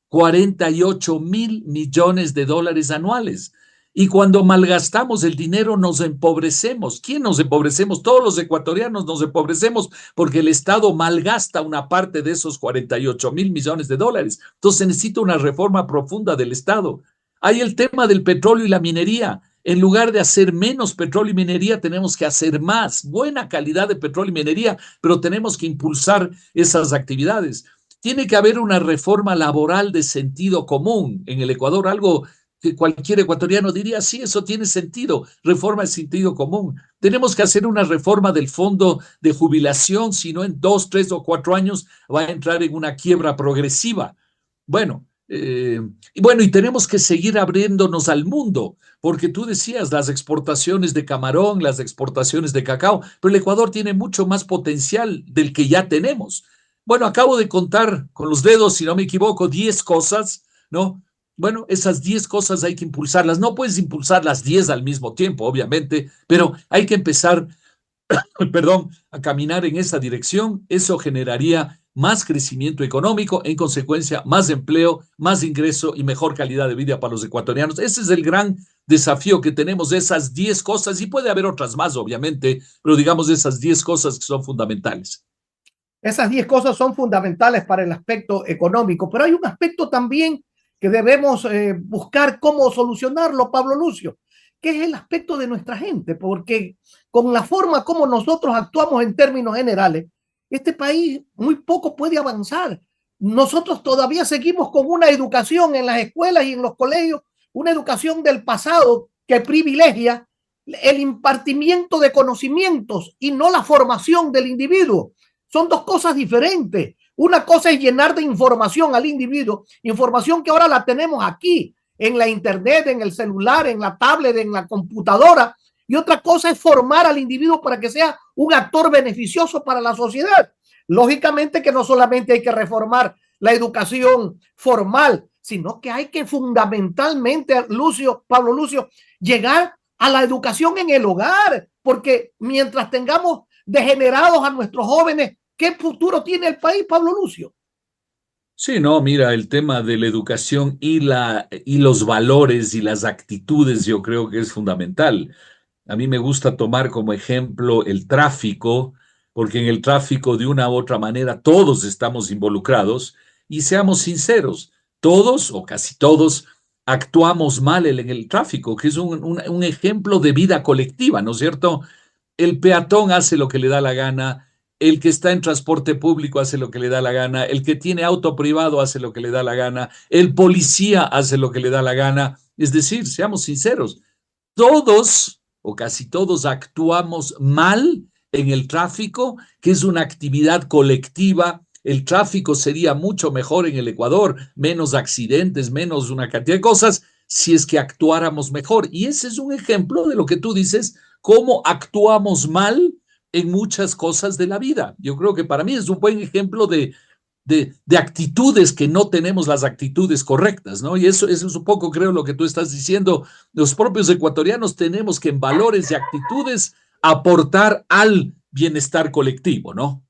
48 mil millones de dólares anuales. Y cuando malgastamos el dinero nos empobrecemos. ¿Quién nos empobrecemos? Todos los ecuatorianos nos empobrecemos porque el Estado malgasta una parte de esos 48 mil millones de dólares. Entonces se necesita una reforma profunda del Estado. Hay el tema del petróleo y la minería. En lugar de hacer menos petróleo y minería, tenemos que hacer más, buena calidad de petróleo y minería, pero tenemos que impulsar esas actividades. Tiene que haber una reforma laboral de sentido común en el Ecuador, algo que cualquier ecuatoriano diría, sí, eso tiene sentido, reforma de sentido común. Tenemos que hacer una reforma del fondo de jubilación, si no en 2, 3 o 4 años va a entrar en una quiebra progresiva. Y tenemos que seguir abriéndonos al mundo, porque tú decías las exportaciones de camarón, las exportaciones de cacao, pero el Ecuador tiene mucho más potencial del que ya tenemos. Bueno, acabo de contar con los dedos, si no me equivoco, 10 cosas, ¿no? Bueno, esas 10 cosas hay que impulsarlas. No puedes impulsar las 10 al mismo tiempo, obviamente, pero hay que empezar, a caminar en esa dirección. Eso generaría más crecimiento económico, en consecuencia, más empleo, más ingreso y mejor calidad de vida para los ecuatorianos. Ese es el gran desafío que tenemos, de esas 10 cosas, y puede haber otras más, obviamente, pero digamos esas 10 cosas que son fundamentales. Esas 10 cosas son fundamentales para el aspecto económico, pero hay un aspecto también que debemos buscar cómo solucionarlo, Pablo Lucio, que es el aspecto de nuestra gente, porque con la forma como nosotros actuamos en términos generales, este país muy poco puede avanzar. Nosotros todavía seguimos con una educación en las escuelas y en los colegios, una educación del pasado que privilegia el impartimiento de conocimientos y no la formación del individuo. Son dos cosas diferentes. Una cosa es llenar de información al individuo, información que ahora la tenemos aquí, en la internet, en el celular, en la tablet, en la computadora. Y otra cosa es formar al individuo para que sea un actor beneficioso para la sociedad. Lógicamente que no solamente hay que reformar la educación formal, sino que hay que fundamentalmente, Pablo Lucio, llegar a la educación en el hogar, porque mientras tengamos degenerados a nuestros jóvenes, ¿qué futuro tiene el país, Pablo Lucio? Sí, no, mira, el tema de la educación y los valores y las actitudes yo creo que es fundamental. A mí me gusta tomar como ejemplo el tráfico, porque en el tráfico de una u otra manera todos estamos involucrados y seamos sinceros, todos o casi todos actuamos mal en el tráfico, que es un ejemplo de vida colectiva, ¿no es cierto? El peatón hace lo que le da la gana, el que está en transporte público hace lo que le da la gana, el que tiene auto privado hace lo que le da la gana, el policía hace lo que le da la gana. Es decir, seamos sinceros, todos o casi todos actuamos mal en el tráfico, que es una actividad colectiva. El tráfico sería mucho mejor en el Ecuador, menos accidentes, menos una cantidad de cosas, si es que actuáramos mejor. Y ese es un ejemplo de lo que tú dices, cómo actuamos mal en muchas cosas de la vida. Yo creo que para mí es un buen ejemplo de actitudes que no tenemos las actitudes correctas, ¿no? Y eso es un poco, creo, lo que tú estás diciendo. Los propios ecuatorianos tenemos que en valores y actitudes aportar al bienestar colectivo, ¿no?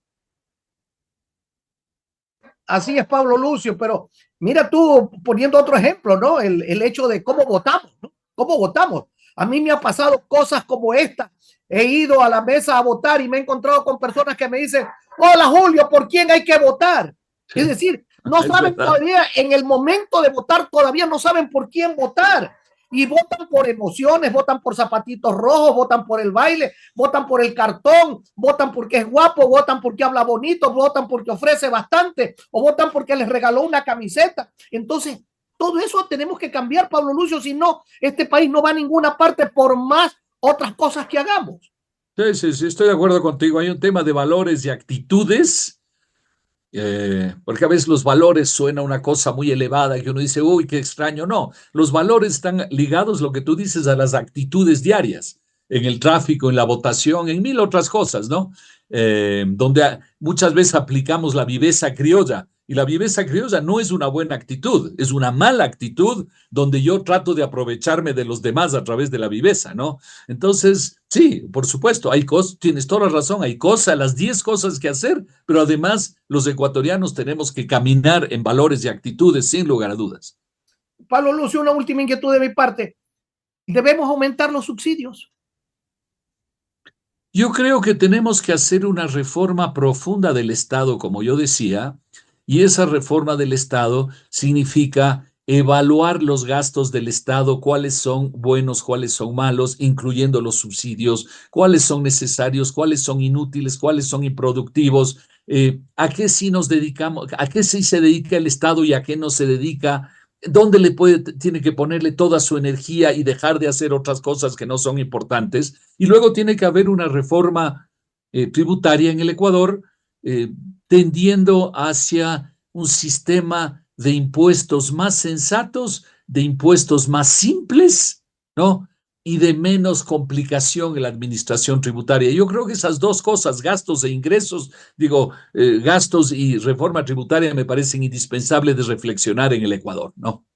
Así es, Pablo Lucio, pero mira tú poniendo otro ejemplo, ¿no? El hecho de cómo votamos, ¿no? ¿Cómo votamos? A mí me ha pasado cosas como esta. He ido a la mesa a votar y me he encontrado con personas que me dicen, hola Julio, ¿por quién hay que votar? Sí. Es decir, no saben todavía, en el momento de votar, todavía no saben por quién votar. Y votan por emociones, votan por zapatitos rojos, votan por el baile, votan por el cartón, votan porque es guapo, votan porque habla bonito, votan porque ofrece bastante, o votan porque les regaló una camiseta. Entonces, todo eso tenemos que cambiar, Pablo Lucio, si no, este país no va a ninguna parte por más otras cosas que hagamos. Sí, estoy de acuerdo contigo. Hay un tema de valores y actitudes, porque a veces los valores suena una cosa muy elevada que uno dice, uy, qué extraño. No, los valores están ligados, lo que tú dices, a las actitudes diarias, en el tráfico, en la votación, en mil otras cosas, ¿no? Donde muchas veces aplicamos la viveza criolla, y la viveza criolla no es una buena actitud, es una mala actitud donde yo trato de aprovecharme de los demás a través de la viveza, ¿no? Entonces, sí, por supuesto, hay cosas, tienes toda la razón, hay cosas, las 10 cosas que hacer, pero además los ecuatorianos tenemos que caminar en valores y actitudes sin lugar a dudas. Pablo Lucio, una última inquietud de mi parte. ¿Debemos aumentar los subsidios? Yo creo que tenemos que hacer una reforma profunda del Estado, como yo decía, y esa reforma del Estado significa evaluar los gastos del Estado, cuáles son buenos, cuáles son malos, incluyendo los subsidios, cuáles son necesarios, cuáles son inútiles, cuáles son improductivos, a qué sí nos dedicamos, a qué sí se dedica el Estado y a qué no se dedica, dónde tiene que ponerle toda su energía y dejar de hacer otras cosas que no son importantes. Y luego tiene que haber una reforma tributaria en el Ecuador, tendiendo hacia un sistema de impuestos más sensatos, de impuestos más simples, ¿no? Y de menos complicación en la administración tributaria. Yo creo que esas dos cosas, gastos e ingresos, gastos y reforma tributaria, me parecen indispensables de reflexionar en el Ecuador, ¿no?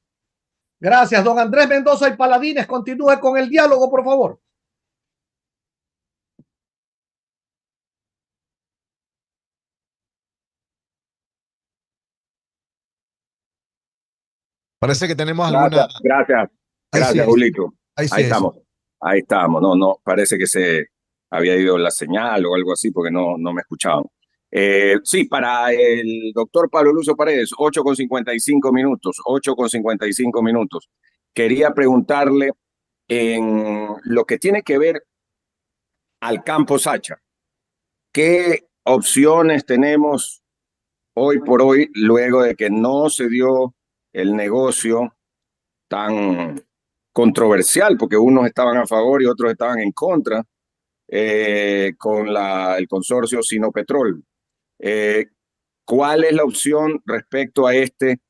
Gracias, don Andrés Mendoza y Paladines. Continúe con el diálogo, por favor. Parece que tenemos alguna... Gracias, Julito. Ahí estamos. No, parece que se había ido la señal o algo así porque no me escuchaban. Sí, para el doctor Pablo Lucio Paredes, 8:55 minutos. Quería preguntarle en lo que tiene que ver al campo Sacha. ¿Qué opciones tenemos hoy por hoy luego de que no se dio el negocio tan controversial, porque unos estaban a favor y otros estaban en contra, con el consorcio Sinopetrol? ¿Cuál es la opción respecto a este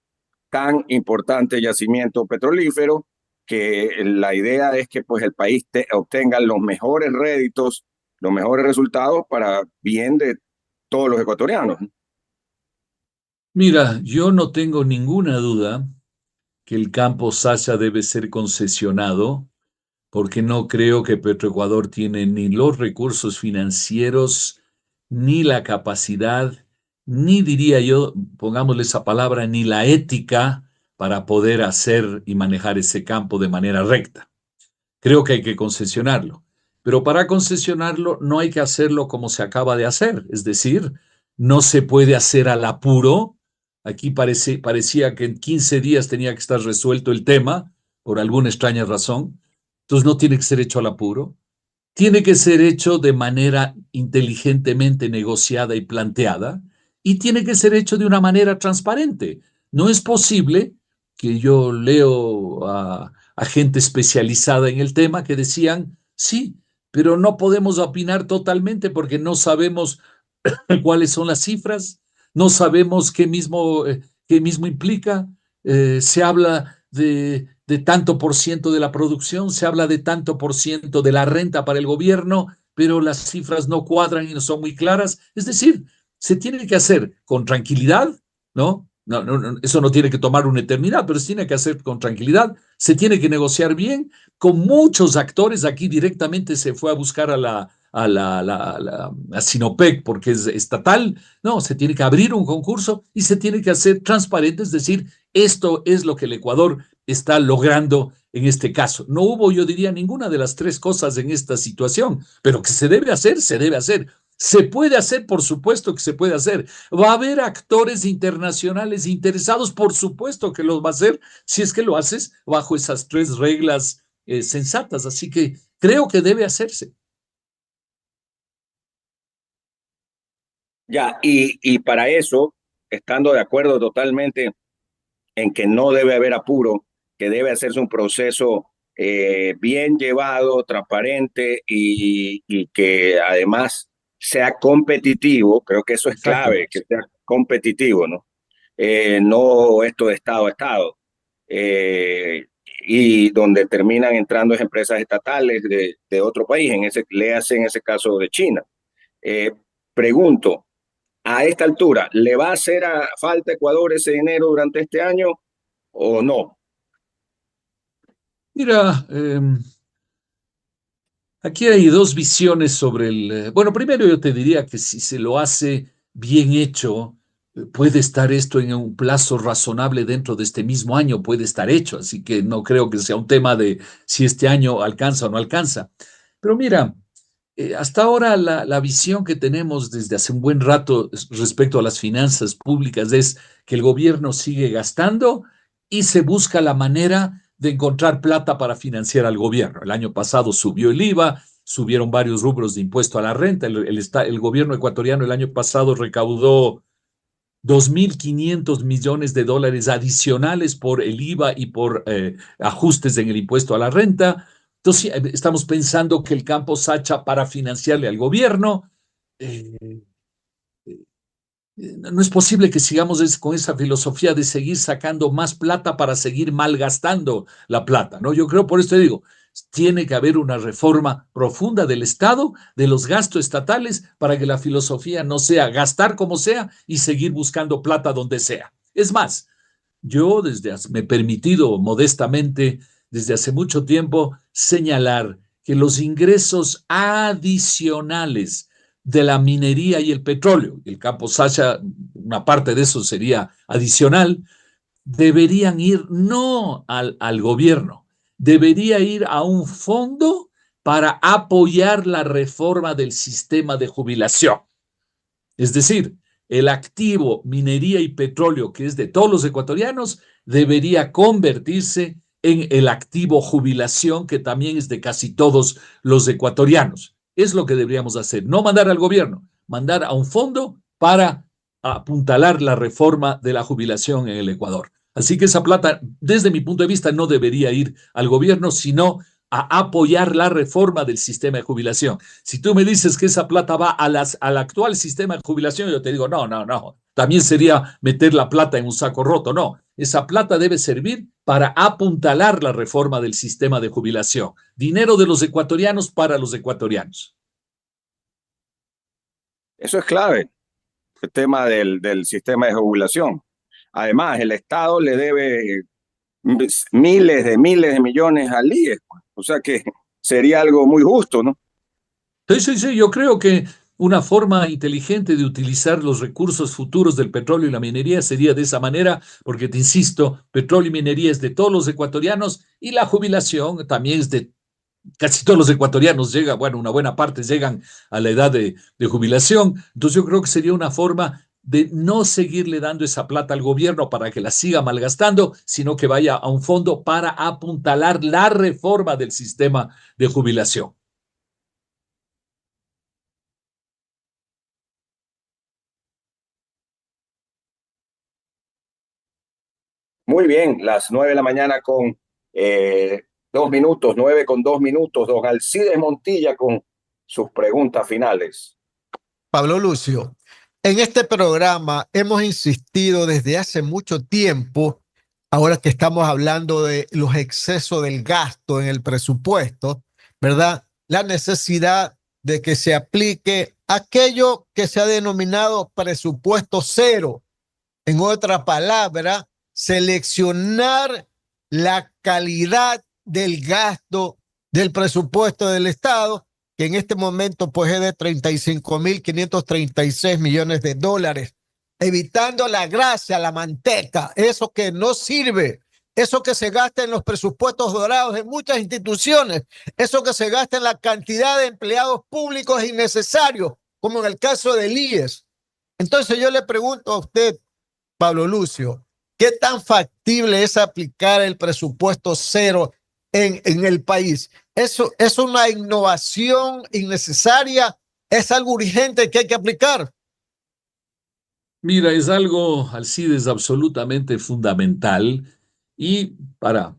tan importante yacimiento petrolífero, que la idea es que pues el país obtenga los mejores réditos, los mejores resultados para bien de todos los ecuatorianos? Mira, yo no tengo ninguna duda que el campo Sacha debe ser concesionado, porque no creo que Petroecuador tiene ni los recursos financieros, ni la capacidad, ni diría yo, pongámosle esa palabra, ni la ética para poder hacer y manejar ese campo de manera recta. Creo que hay que concesionarlo, pero para concesionarlo no hay que hacerlo como se acaba de hacer, es decir, no se puede hacer al apuro. Aquí parecía que en 15 días tenía que estar resuelto el tema, por alguna extraña razón. Entonces no tiene que ser hecho al apuro. Tiene que ser hecho de manera inteligentemente negociada y planteada, y tiene que ser hecho de una manera transparente. No es posible que yo leo a gente especializada en el tema que decían, sí, pero no podemos opinar totalmente porque no sabemos cuáles son las cifras, no sabemos qué mismo implica. Se habla de tanto por ciento de la producción, se habla de tanto por ciento de la renta para el gobierno, pero las cifras no cuadran y no son muy claras. Es decir, se tiene que hacer con tranquilidad, ¿no? Eso no tiene que tomar una eternidad, pero se tiene que hacer con tranquilidad, se tiene que negociar bien, con muchos actores. Aquí directamente se fue a buscar a Sinopec porque es estatal. No, se tiene que abrir un concurso y se tiene que hacer transparente, es decir, esto es lo que el Ecuador está logrando en este caso. No hubo, yo diría, ninguna de las tres cosas en esta situación, pero que se debe hacer, se debe hacer. ¿Se puede hacer? Por supuesto que se puede hacer. ¿Va a haber actores internacionales interesados? Por supuesto que lo va a hacer, si es que lo haces bajo esas tres reglas sensatas. Así que creo que debe hacerse. Ya, y para eso, estando de acuerdo totalmente en que no debe haber apuro, que debe hacerse un proceso bien llevado, transparente y que además sea competitivo. Creo que eso es clave, que sea competitivo, ¿no? No esto de Estado a Estado. Y donde terminan entrando empresas estatales de otro país, léase en ese caso de China. Pregunto, a esta altura, ¿le va a hacer falta a Ecuador ese dinero durante este año o no? Mira, aquí hay dos visiones sobre el... Bueno, primero yo te diría que si se lo hace bien hecho, puede estar esto en un plazo razonable dentro de este mismo año, puede estar hecho, así que no creo que sea un tema de si este año alcanza o no alcanza. Pero mira, hasta ahora la visión que tenemos desde hace un buen rato respecto a las finanzas públicas es que el gobierno sigue gastando y se busca la manera de encontrar plata para financiar al gobierno. El año pasado subió el IVA, subieron varios rubros de impuesto a la renta. El gobierno ecuatoriano el año pasado recaudó 2.500 millones de dólares adicionales por el IVA y por ajustes en el impuesto a la renta. Entonces, estamos pensando que el campo Sacha para financiarle al gobierno. No es posible que sigamos con esa filosofía de seguir sacando más plata para seguir malgastando la plata, ¿no? Yo creo, por esto digo, tiene que haber una reforma profunda del Estado, de los gastos estatales, para que la filosofía no sea gastar como sea y seguir buscando plata donde sea. Es más, yo me he permitido modestamente desde hace mucho tiempo señalar que los ingresos adicionales de la minería y el petróleo, el campo Sacha, una parte de eso sería adicional, deberían ir no al gobierno, debería ir a un fondo para apoyar la reforma del sistema de jubilación. Es decir, el activo minería y petróleo, que es de todos los ecuatorianos, debería convertirse en el activo jubilación, que también es de casi todos los ecuatorianos. Es lo que deberíamos hacer, no mandar al gobierno, mandar a un fondo para apuntalar la reforma de la jubilación en el Ecuador. Así que esa plata, desde mi punto de vista, no debería ir al gobierno, sino a apoyar la reforma del sistema de jubilación. Si tú me dices que esa plata va al actual sistema de jubilación, yo te digo, no. También sería meter la plata en un saco roto. No, esa plata debe servir para apuntalar la reforma del sistema de jubilación. Dinero de los ecuatorianos para los ecuatorianos. Eso es clave, el tema del sistema de jubilación. Además, el Estado le debe miles de millones al IES. O sea que sería algo muy justo, ¿no? Sí, yo creo que Una forma inteligente de utilizar los recursos futuros del petróleo y la minería sería de esa manera, porque te insisto, petróleo y minería es de todos los ecuatorianos y la jubilación también es de casi todos los ecuatorianos. Bueno, una buena parte llegan a la edad de jubilación. Entonces yo creo que sería una forma de no seguirle dando esa plata al gobierno para que la siga malgastando, sino que vaya a un fondo para apuntalar la reforma del sistema de jubilación. Muy bien, las 9 de la mañana con 2 minutos, 9 con 2 minutos. Don Alcides Montilla con sus preguntas finales. Pablo Lucio, en este programa hemos insistido desde hace mucho tiempo, ahora que estamos hablando de los excesos del gasto en el presupuesto, ¿verdad? La necesidad de que se aplique aquello que se ha denominado presupuesto cero. En otra palabra, seleccionar la calidad del gasto del presupuesto del Estado, que en este momento pues es de 35.536 millones de dólares, evitando la grasa, la manteca, eso que no sirve, eso que se gasta en los presupuestos dorados de muchas instituciones, eso que se gasta en la cantidad de empleados públicos innecesarios, como en el caso del IES. Entonces yo le pregunto a usted, Pablo Lucio, ¿qué tan factible es aplicar el presupuesto cero en el país? ¿Eso es una innovación innecesaria? ¿Es algo urgente que hay que aplicar? Mira, es algo, Alcides, absolutamente fundamental, y para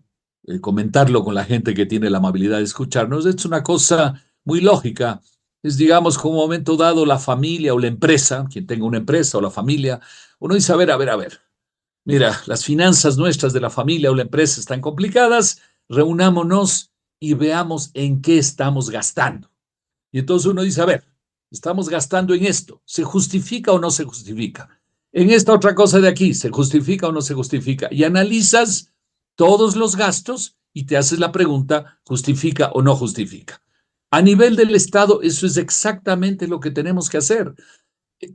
comentarlo con la gente que tiene la amabilidad de escucharnos, es una cosa muy lógica. Es, digamos, como un momento dado la familia o la empresa, quien tenga una empresa o la familia, uno dice, a ver. Mira, las finanzas nuestras de la familia o la empresa están complicadas, reunámonos y veamos en qué estamos gastando. Y entonces uno dice, a ver, estamos gastando en esto, ¿se justifica o no se justifica? En esta otra cosa de aquí, ¿se justifica o no se justifica? Y analizas todos los gastos y te haces la pregunta, ¿justifica o no justifica? A nivel del Estado, eso es exactamente lo que tenemos que hacer.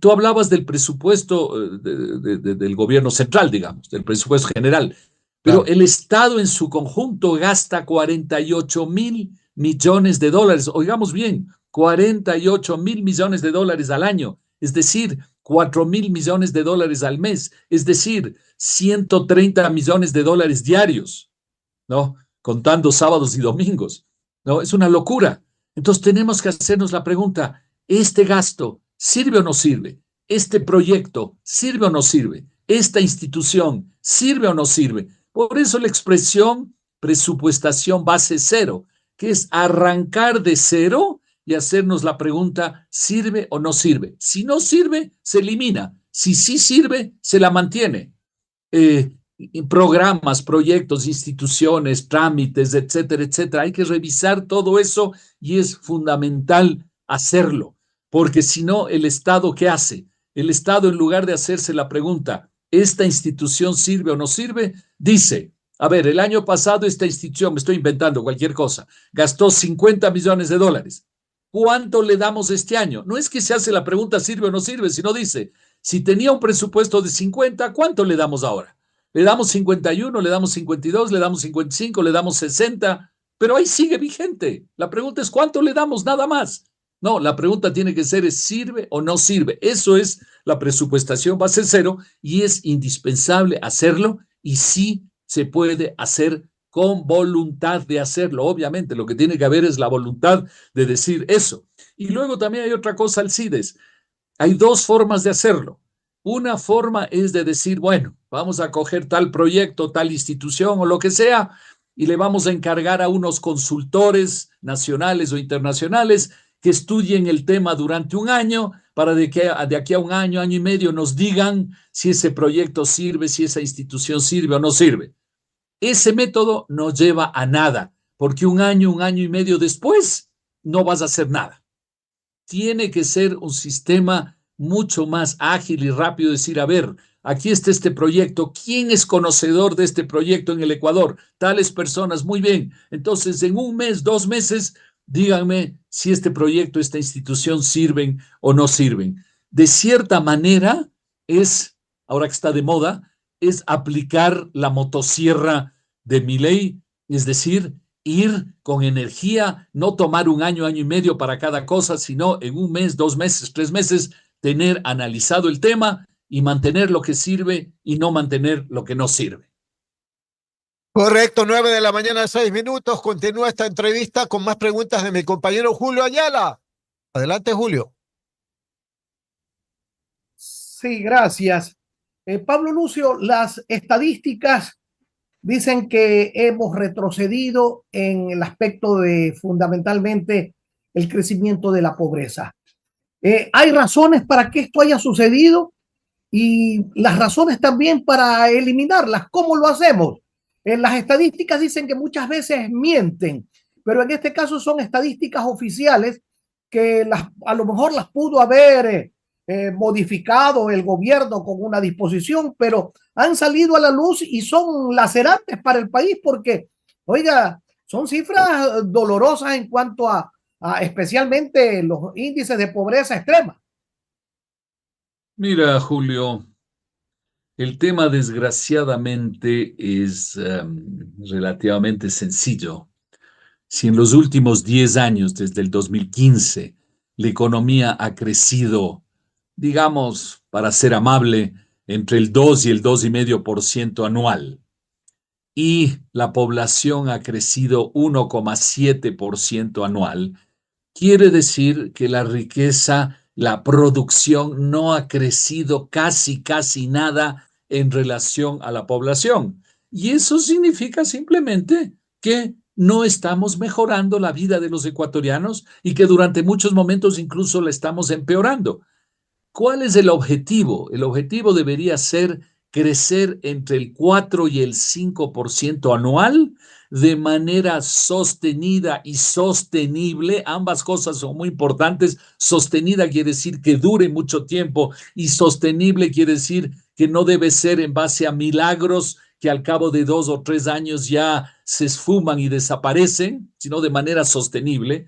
Tú hablabas del presupuesto del gobierno central, digamos, del presupuesto general, pero el Estado en su conjunto gasta 48.000 millones de dólares. Oigamos bien, 48.000 millones de dólares al año, es decir, 4.000 millones de dólares al mes, es decir, 130 millones de dólares diarios, ¿no? Contando sábados y domingos, ¿no? Es una locura. Entonces tenemos que hacernos la pregunta, ¿este gasto sirve o no sirve? ¿Este proyecto sirve o no sirve? ¿Esta institución sirve o no sirve? Por eso la expresión presupuestación base cero, que es arrancar de cero y hacernos la pregunta, ¿sirve o no sirve? Si no sirve, se elimina. Si sí sirve, se la mantiene. Programas, proyectos, instituciones, trámites, etcétera, etcétera. Hay que revisar todo eso y es fundamental hacerlo. Porque si no, ¿el Estado qué hace? El Estado, en lugar de hacerse la pregunta, ¿esta institución sirve o no sirve? Dice, a ver, el año pasado esta institución, me estoy inventando cualquier cosa, gastó 50 millones de dólares. ¿Cuánto le damos este año? No es que se hace la pregunta, ¿sirve o no sirve? Sino dice, si tenía un presupuesto de 50, ¿cuánto le damos ahora? ¿Le damos 51, le damos 52, le damos 55, le damos 60? Pero ahí sigue vigente. La pregunta es, ¿cuánto le damos? Nada más. No, la pregunta tiene que ser, ¿sirve o no sirve? Eso es la presupuestación base cero y es indispensable hacerlo y sí se puede hacer con voluntad de hacerlo. Obviamente, lo que tiene que haber es la voluntad de decir eso. Y luego también hay otra cosa, Alcides. Hay dos formas de hacerlo. Una forma es de decir, bueno, vamos a coger tal proyecto, tal institución o lo que sea y le vamos a encargar a unos consultores nacionales o internacionales que estudien el tema durante un año para de aquí a un año, año y medio nos digan si ese proyecto sirve, si esa institución sirve o no sirve. Ese método no lleva a nada, porque un año y medio después no vas a hacer nada. Tiene que ser un sistema mucho más ágil y rápido, decir, a ver, aquí está este proyecto, ¿quién es conocedor de este proyecto en el Ecuador? Tales personas, muy bien. Entonces, en un mes, 2 meses, díganme si este proyecto, esta institución sirven o no sirven. De cierta manera es, ahora que está de moda, es aplicar la motosierra de Milei, es decir, ir con energía, no tomar un año, año y medio para cada cosa, sino en un mes, 2 meses, 3 meses, tener analizado el tema y mantener lo que sirve y no mantener lo que no sirve. Correcto, 9 de la mañana, 6 minutos. Continúa esta entrevista con más preguntas de mi compañero Julio Ayala. Adelante, Julio. Sí, gracias. Pablo Lucio, las estadísticas dicen que hemos retrocedido en el aspecto de fundamentalmente el crecimiento de la pobreza. Hay razones para que esto haya sucedido y las razones también para eliminarlas. ¿Cómo lo hacemos? Las estadísticas dicen que muchas veces mienten, pero en este caso son estadísticas oficiales que a lo mejor las pudo haber modificado el gobierno con una disposición, pero han salido a la luz y son lacerantes para el país porque, oiga, son cifras dolorosas en cuanto a especialmente los índices de pobreza extrema. Mira, Julio, el tema desgraciadamente es relativamente sencillo. Si en los últimos 10 años, desde el 2015, la economía ha crecido, digamos, para ser amable, entre el 2 y el 2,5% anual, y la población ha crecido 1,7% anual, quiere decir que la riqueza, la producción no ha crecido casi nada en relación a la población. Y eso significa simplemente que no estamos mejorando la vida de los ecuatorianos y que durante muchos momentos incluso la estamos empeorando. ¿Cuál es el objetivo? El objetivo debería ser crecer entre el 4 y el 5% anual de manera sostenida y sostenible. Ambas cosas son muy importantes. Sostenida quiere decir que dure mucho tiempo y sostenible quiere decir que no debe ser en base a milagros que al cabo de 2 o 3 años ya se esfuman y desaparecen, sino de manera sostenible,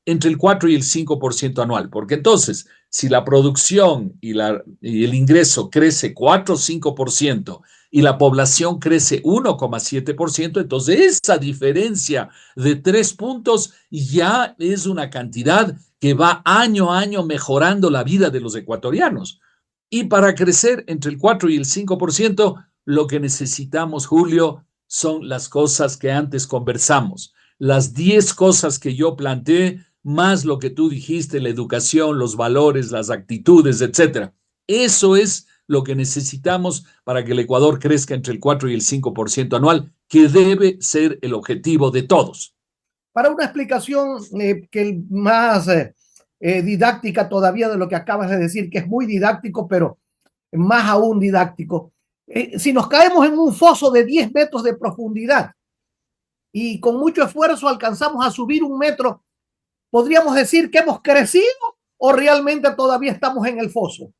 entre el 4 y el 5% anual. Porque entonces, si la producción y el ingreso crece 4 o 5% y la población crece 1,7%, entonces esa diferencia de 3 puntos ya es una cantidad que va año a año mejorando la vida de los ecuatorianos. Y para crecer entre el 4 y el 5%, lo que necesitamos, Julio, son las cosas que antes conversamos. Las 10 cosas que yo planteé, más lo que tú dijiste, la educación, los valores, las actitudes, etcétera. Eso es lo que necesitamos para que el Ecuador crezca entre el 4 y el 5% anual, que debe ser el objetivo de todos. Para una explicación que más didáctica todavía de lo que acabas de decir, que es muy didáctico, pero más aún didáctico. Si nos caemos en un foso de 10 metros de profundidad y con mucho esfuerzo alcanzamos a subir 1 metro, ¿podríamos decir que hemos crecido o realmente todavía estamos en el foso?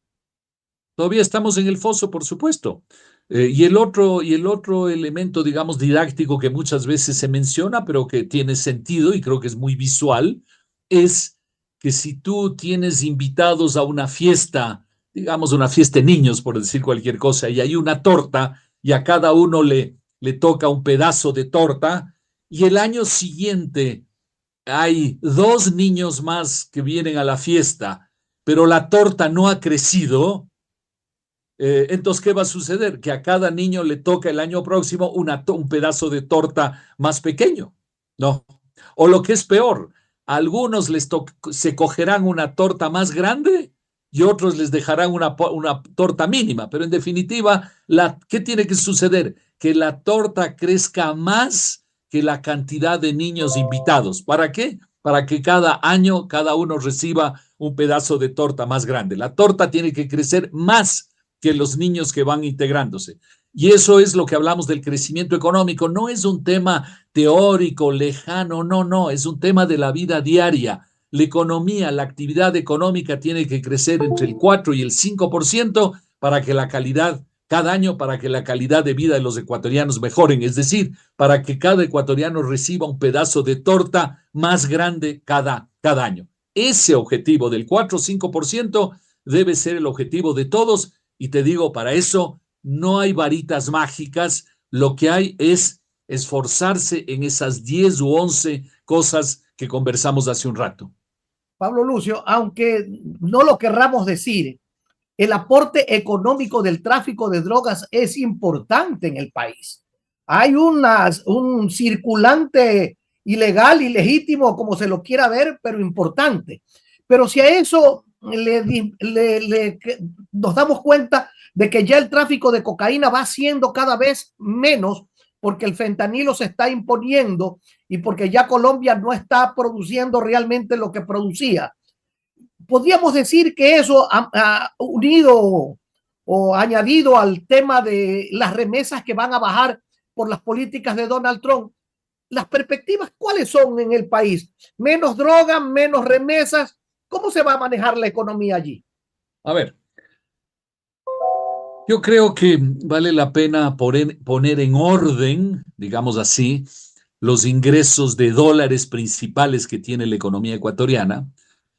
Todavía estamos en el foso, por supuesto. Y el otro elemento, digamos, didáctico que muchas veces se menciona, pero que tiene sentido y creo que es muy visual, es que si tú tienes invitados a una fiesta, digamos una fiesta de niños, por decir cualquier cosa, y hay una torta y a cada uno le toca un pedazo de torta, y el año siguiente hay 2 niños más que vienen a la fiesta, pero la torta no ha crecido, entonces, ¿qué va a suceder? Que a cada niño le toca el año próximo un pedazo de torta más pequeño, ¿no? O lo que es peor, a algunos se cogerán una torta más grande y otros les dejarán una torta mínima, pero en definitiva, ¿qué tiene que suceder? Que la torta crezca más que la cantidad de niños invitados. ¿Para qué? Para que cada año cada uno reciba un pedazo de torta más grande. La torta tiene que crecer más que los niños que van integrándose. Y eso es lo que hablamos del crecimiento económico. No es un tema teórico, lejano, no, es un tema de la vida diaria. La economía, la actividad económica tiene que crecer entre el 4 y el 5% para que la calidad cada año para que la calidad de vida de los ecuatorianos mejoren, es decir, para que cada ecuatoriano reciba un pedazo de torta más grande cada año. Ese objetivo del 4 o 5% debe ser el objetivo de todos, y te digo, para eso no hay varitas mágicas, lo que hay es esforzarse en esas 10 u 11 cosas que conversamos hace un rato. Pablo Lucio, aunque no lo querramos decir, el aporte económico del tráfico de drogas es importante en el país. Hay un circulante ilegal, ilegítimo, como se lo quiera ver, pero importante. Pero si a eso nos damos cuenta de que ya el tráfico de cocaína va siendo cada vez menos, porque el fentanilo se está imponiendo y porque ya Colombia no está produciendo realmente lo que producía. Podríamos decir que eso ha unido o añadido al tema de las remesas que van a bajar por las políticas de Donald Trump. Las perspectivas, ¿cuáles son en el país? ¿Menos droga, menos remesas? ¿Cómo se va a manejar la economía allí? A ver, yo creo que vale la pena poner en orden, digamos así, los ingresos de dólares principales que tiene la economía ecuatoriana.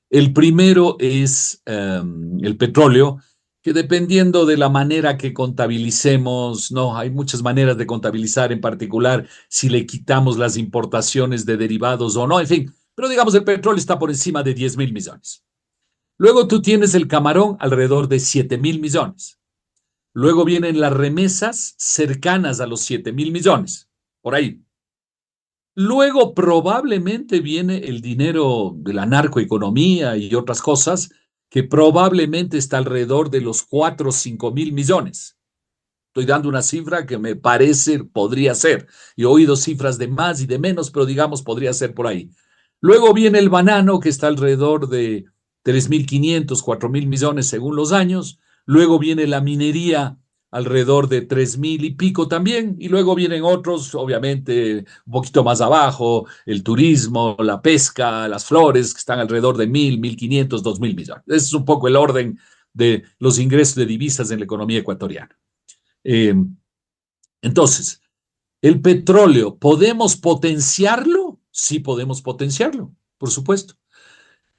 El primero es el petróleo, que dependiendo de la manera que contabilicemos, no, hay muchas maneras de contabilizar, en particular si le quitamos las importaciones de derivados o no, en fin, pero digamos el petróleo está por encima de 10 mil millones. Luego tú tienes el camarón alrededor de 7 mil millones. Luego vienen las remesas cercanas a los 7 mil millones, por ahí. Luego probablemente viene el dinero de la narcoeconomía y otras cosas que probablemente está alrededor de los 4 o 5 mil millones. Estoy dando una cifra que me parece podría ser. Yo he oído cifras de más y de menos, pero digamos podría ser por ahí. Luego viene el banano, que está alrededor de 3.500, 4.000 millones según los años. Luego viene la minería, alrededor de 3.000 y pico también, y luego vienen otros, obviamente, un poquito más abajo, el turismo, la pesca, las flores, que están alrededor de 1.000, 1.500, 2.000 millones. Ese es un poco el orden de los ingresos de divisas en la economía ecuatoriana. Entonces, el petróleo, ¿podemos potenciarlo? Sí podemos potenciarlo, por supuesto.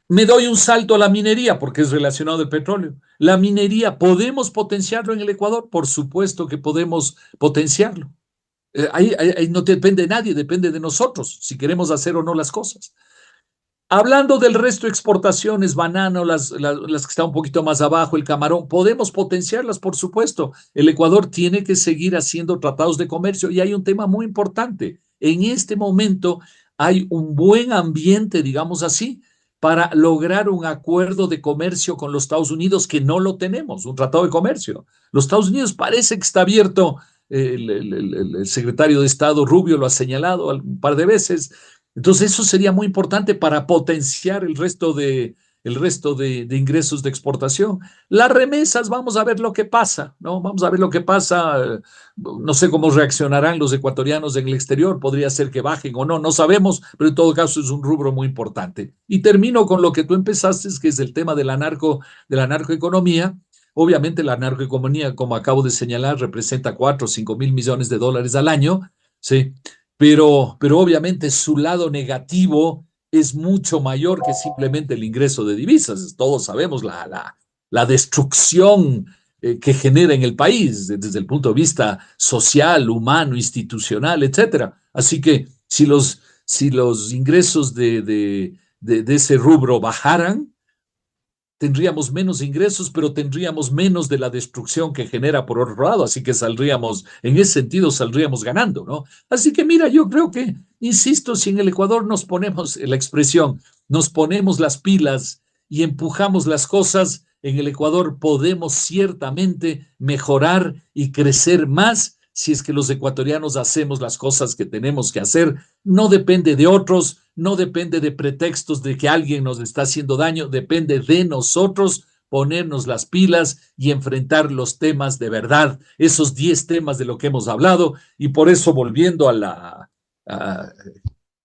Me doy un salto a la minería porque es relacionado al petróleo. La minería, ¿podemos potenciarlo en el Ecuador? Por supuesto que podemos potenciarlo. Ahí no depende de nadie, depende de nosotros, si queremos hacer o no las cosas. Hablando del resto de exportaciones, banano, las que están un poquito más abajo, el camarón, ¿podemos potenciarlas? Por supuesto. El Ecuador tiene que seguir haciendo tratados de comercio y hay un tema muy importante. En este momento hay un buen ambiente, digamos así, para lograr un acuerdo de comercio con los Estados Unidos, que no lo tenemos, un tratado de comercio. Los Estados Unidos parece que está abierto, el secretario de Estado Rubio lo ha señalado un par de veces. Entonces eso sería muy importante para potenciar el resto de ingresos de exportación. Las remesas, vamos a ver lo que pasa, ¿no? Vamos a ver lo que pasa. No sé cómo reaccionarán los ecuatorianos en el exterior, podría ser que bajen o no, no sabemos, pero en todo caso es un rubro muy importante. Y termino con lo que tú empezaste, que es el tema de la narcoeconomía. Obviamente la narcoeconomía, como acabo de señalar, representa 4 o 5 mil millones de dólares al año, ¿sí? Pero obviamente su lado negativo es mucho mayor que simplemente el ingreso de divisas. Todos sabemos la destrucción que genera en el país desde el punto de vista social, humano, institucional, etcétera. Así que si los ingresos de ese rubro bajaran, tendríamos menos ingresos, pero tendríamos menos de la destrucción que genera por otro lado, así que en ese sentido saldríamos ganando, ¿no? Así que mira, yo creo que, insisto, si en el Ecuador nos ponemos las pilas y empujamos las cosas, en el Ecuador podemos ciertamente mejorar y crecer más si es que los ecuatorianos hacemos las cosas que tenemos que hacer. No depende de otros, no depende de pretextos de que alguien nos está haciendo daño, depende de nosotros ponernos las pilas y enfrentar los temas de verdad, esos 10 temas de lo que hemos hablado. Y por eso, volviendo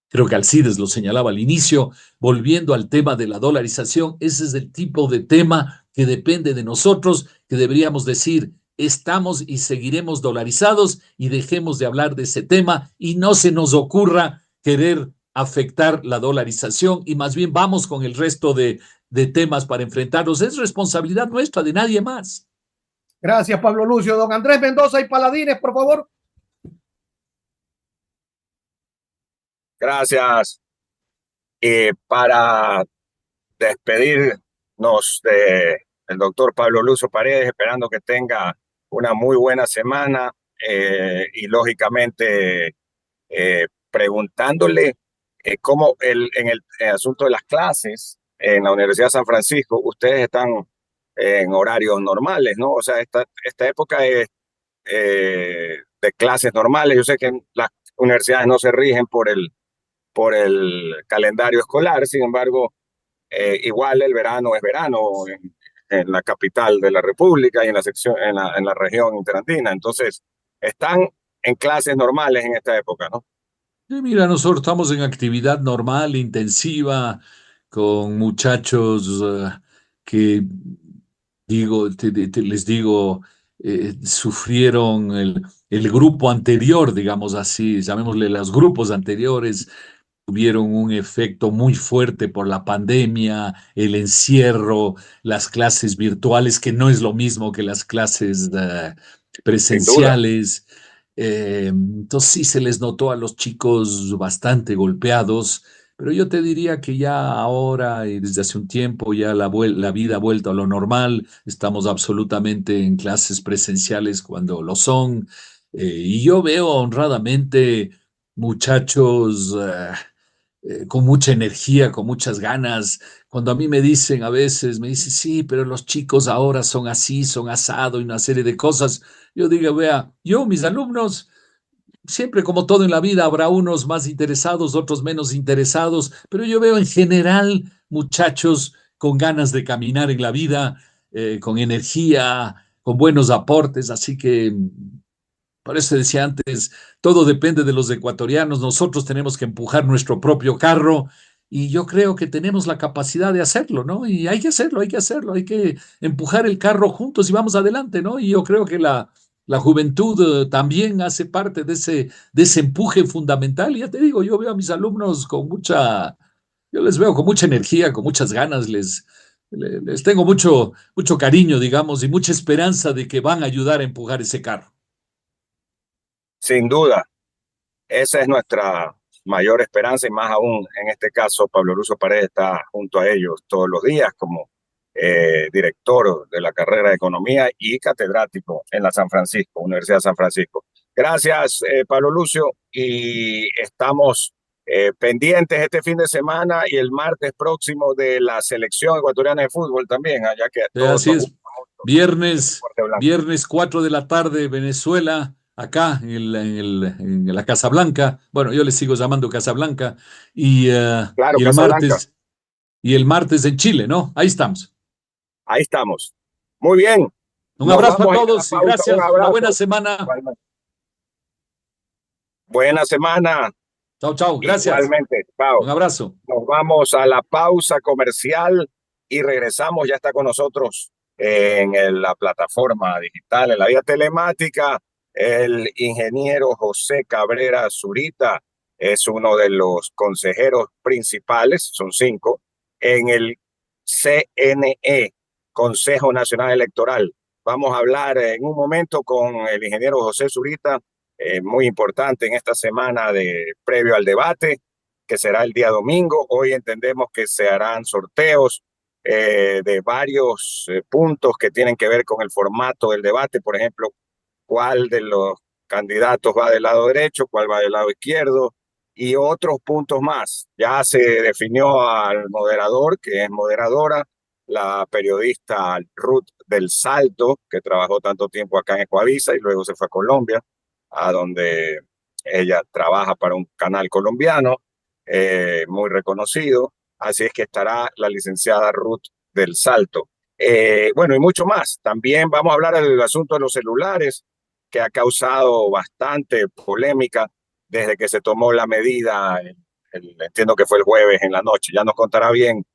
creo que Alcides lo señalaba al inicio, volviendo al tema de la dolarización, ese es el tipo de tema que depende de nosotros, que deberíamos decir, estamos y seguiremos dolarizados y dejemos de hablar de ese tema y no se nos ocurra querer afectar la dolarización y más bien vamos con el resto de temas para enfrentarlos. Es responsabilidad nuestra, de nadie más. Gracias, Pablo Lucio. Don Andrés Mendoza y Paladines, por favor. Gracias. Para despedirnos del doctor Pablo Lucio Paredes, esperando que tenga una muy buena semana y lógicamente preguntándole cómo en el asunto de las clases en la Universidad de San Francisco, ustedes están en horarios normales, ¿no? O sea, esta época es de clases normales. Yo sé que las universidades no se rigen por el calendario escolar, sin embargo, igual el verano es verano en la capital de la República y en la región interandina. Entonces, están en clases normales en esta época, ¿no? Sí, mira, nosotros estamos en actividad normal, intensiva, con muchachos que, les digo, sufrieron el grupo anterior, digamos así, llamémosle los grupos anteriores, tuvieron un efecto muy fuerte por la pandemia, el encierro, las clases virtuales, que no es lo mismo que las clases presenciales. Entonces sí se les notó a los chicos bastante golpeados, pero yo te diría que ya ahora y desde hace un tiempo ya la vida ha vuelto a lo normal, estamos absolutamente en clases presenciales cuando lo son, y yo veo honradamente muchachos con mucha energía, con muchas ganas. Cuando a mí me dicen a veces, me dicen, sí, pero los chicos ahora son así, son asado y una serie de cosas. Yo digo, vea, mis alumnos, siempre como todo en la vida, habrá unos más interesados, otros menos interesados, pero yo veo en general muchachos con ganas de caminar en la vida, con energía, con buenos aportes, así que por eso decía antes, todo depende de los ecuatorianos, nosotros tenemos que empujar nuestro propio carro y yo creo que tenemos la capacidad de hacerlo, ¿no? Y hay que hacerlo, hay que empujar el carro juntos y vamos adelante, ¿no? Y yo creo que la juventud también hace parte de ese empuje fundamental. Y ya te digo, yo veo a mis alumnos yo les veo con mucha energía, con muchas ganas, les tengo mucho cariño, digamos, y mucha esperanza de que van a ayudar a empujar ese carro. Sin duda, esa es nuestra mayor esperanza y más aún en este caso Pablo Lucio Paredes está junto a ellos todos los días como director de la carrera de Economía y catedrático en la Universidad de San Francisco. Gracias, Pablo Lucio, y estamos pendientes este fin de semana y el martes próximo de la selección ecuatoriana de fútbol también, allá que así es. Viernes 4 de la tarde, Venezuela, acá en la Casa Blanca. Bueno, yo le sigo llamando Casa Blanca. Claro, y el martes en Chile, ¿no? Ahí estamos. Ahí estamos. Muy bien. Un abrazo a todos y gracias. Una buena semana. Buena semana. Chao. Gracias. Igualmente, Pau. Un abrazo. Nos vamos a la pausa comercial y regresamos. Ya está con nosotros en la plataforma digital, en la vía telemática, el ingeniero José Cabrera Zurita. Es uno de los consejeros principales, son 5, en el CNE, Consejo Nacional Electoral. Vamos a hablar en un momento con el ingeniero José Zurita, muy importante en esta semana previo al debate, que será el día domingo. Hoy entendemos que se harán sorteos de varios puntos que tienen que ver con el formato del debate, por ejemplo, cuál de los candidatos va del lado derecho, cuál va del lado izquierdo, y otros puntos más. Ya se definió al moderador, que es moderadora, la periodista Ruth del Salto, que trabajó tanto tiempo acá en Ecuavisa y luego se fue a Colombia, a donde ella trabaja para un canal colombiano muy reconocido. Así es que estará la licenciada Ruth del Salto. Bueno, y mucho más. También vamos a hablar del asunto de los celulares, que ha causado bastante polémica desde que se tomó la medida, entiendo que fue el jueves en la noche. Ya nos contará bien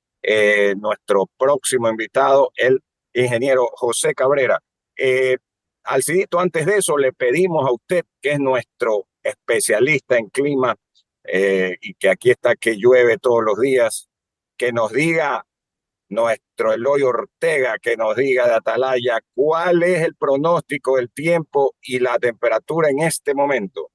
nuestro próximo invitado, el ingeniero José Cabrera. Alcidito, antes de eso, le pedimos a usted, que es nuestro especialista en clima y que aquí está que llueve todos los días, que nos diga, nuestro Eloy Ortega, que nos diga de Atalaya, cuál es el pronóstico del tiempo y la temperatura en este momento.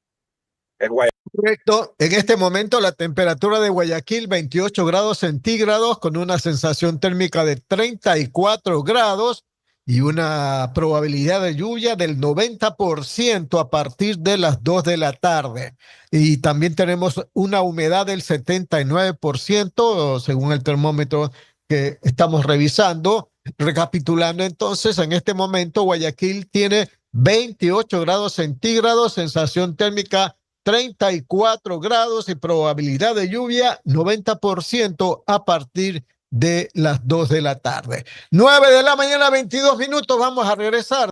Correcto. En este momento la temperatura de Guayaquil 28 grados centígrados con una sensación térmica de 34 grados y una probabilidad de lluvia del 90% a partir de las 2 de la tarde. Y también tenemos una humedad del 79% según el termómetro que estamos revisando. Recapitulando entonces, en este momento Guayaquil tiene 28 grados centígrados, sensación térmica 34 grados y probabilidad de lluvia 90% a partir de las 2 de la tarde. 9 de la mañana, 22 minutos, vamos a regresar.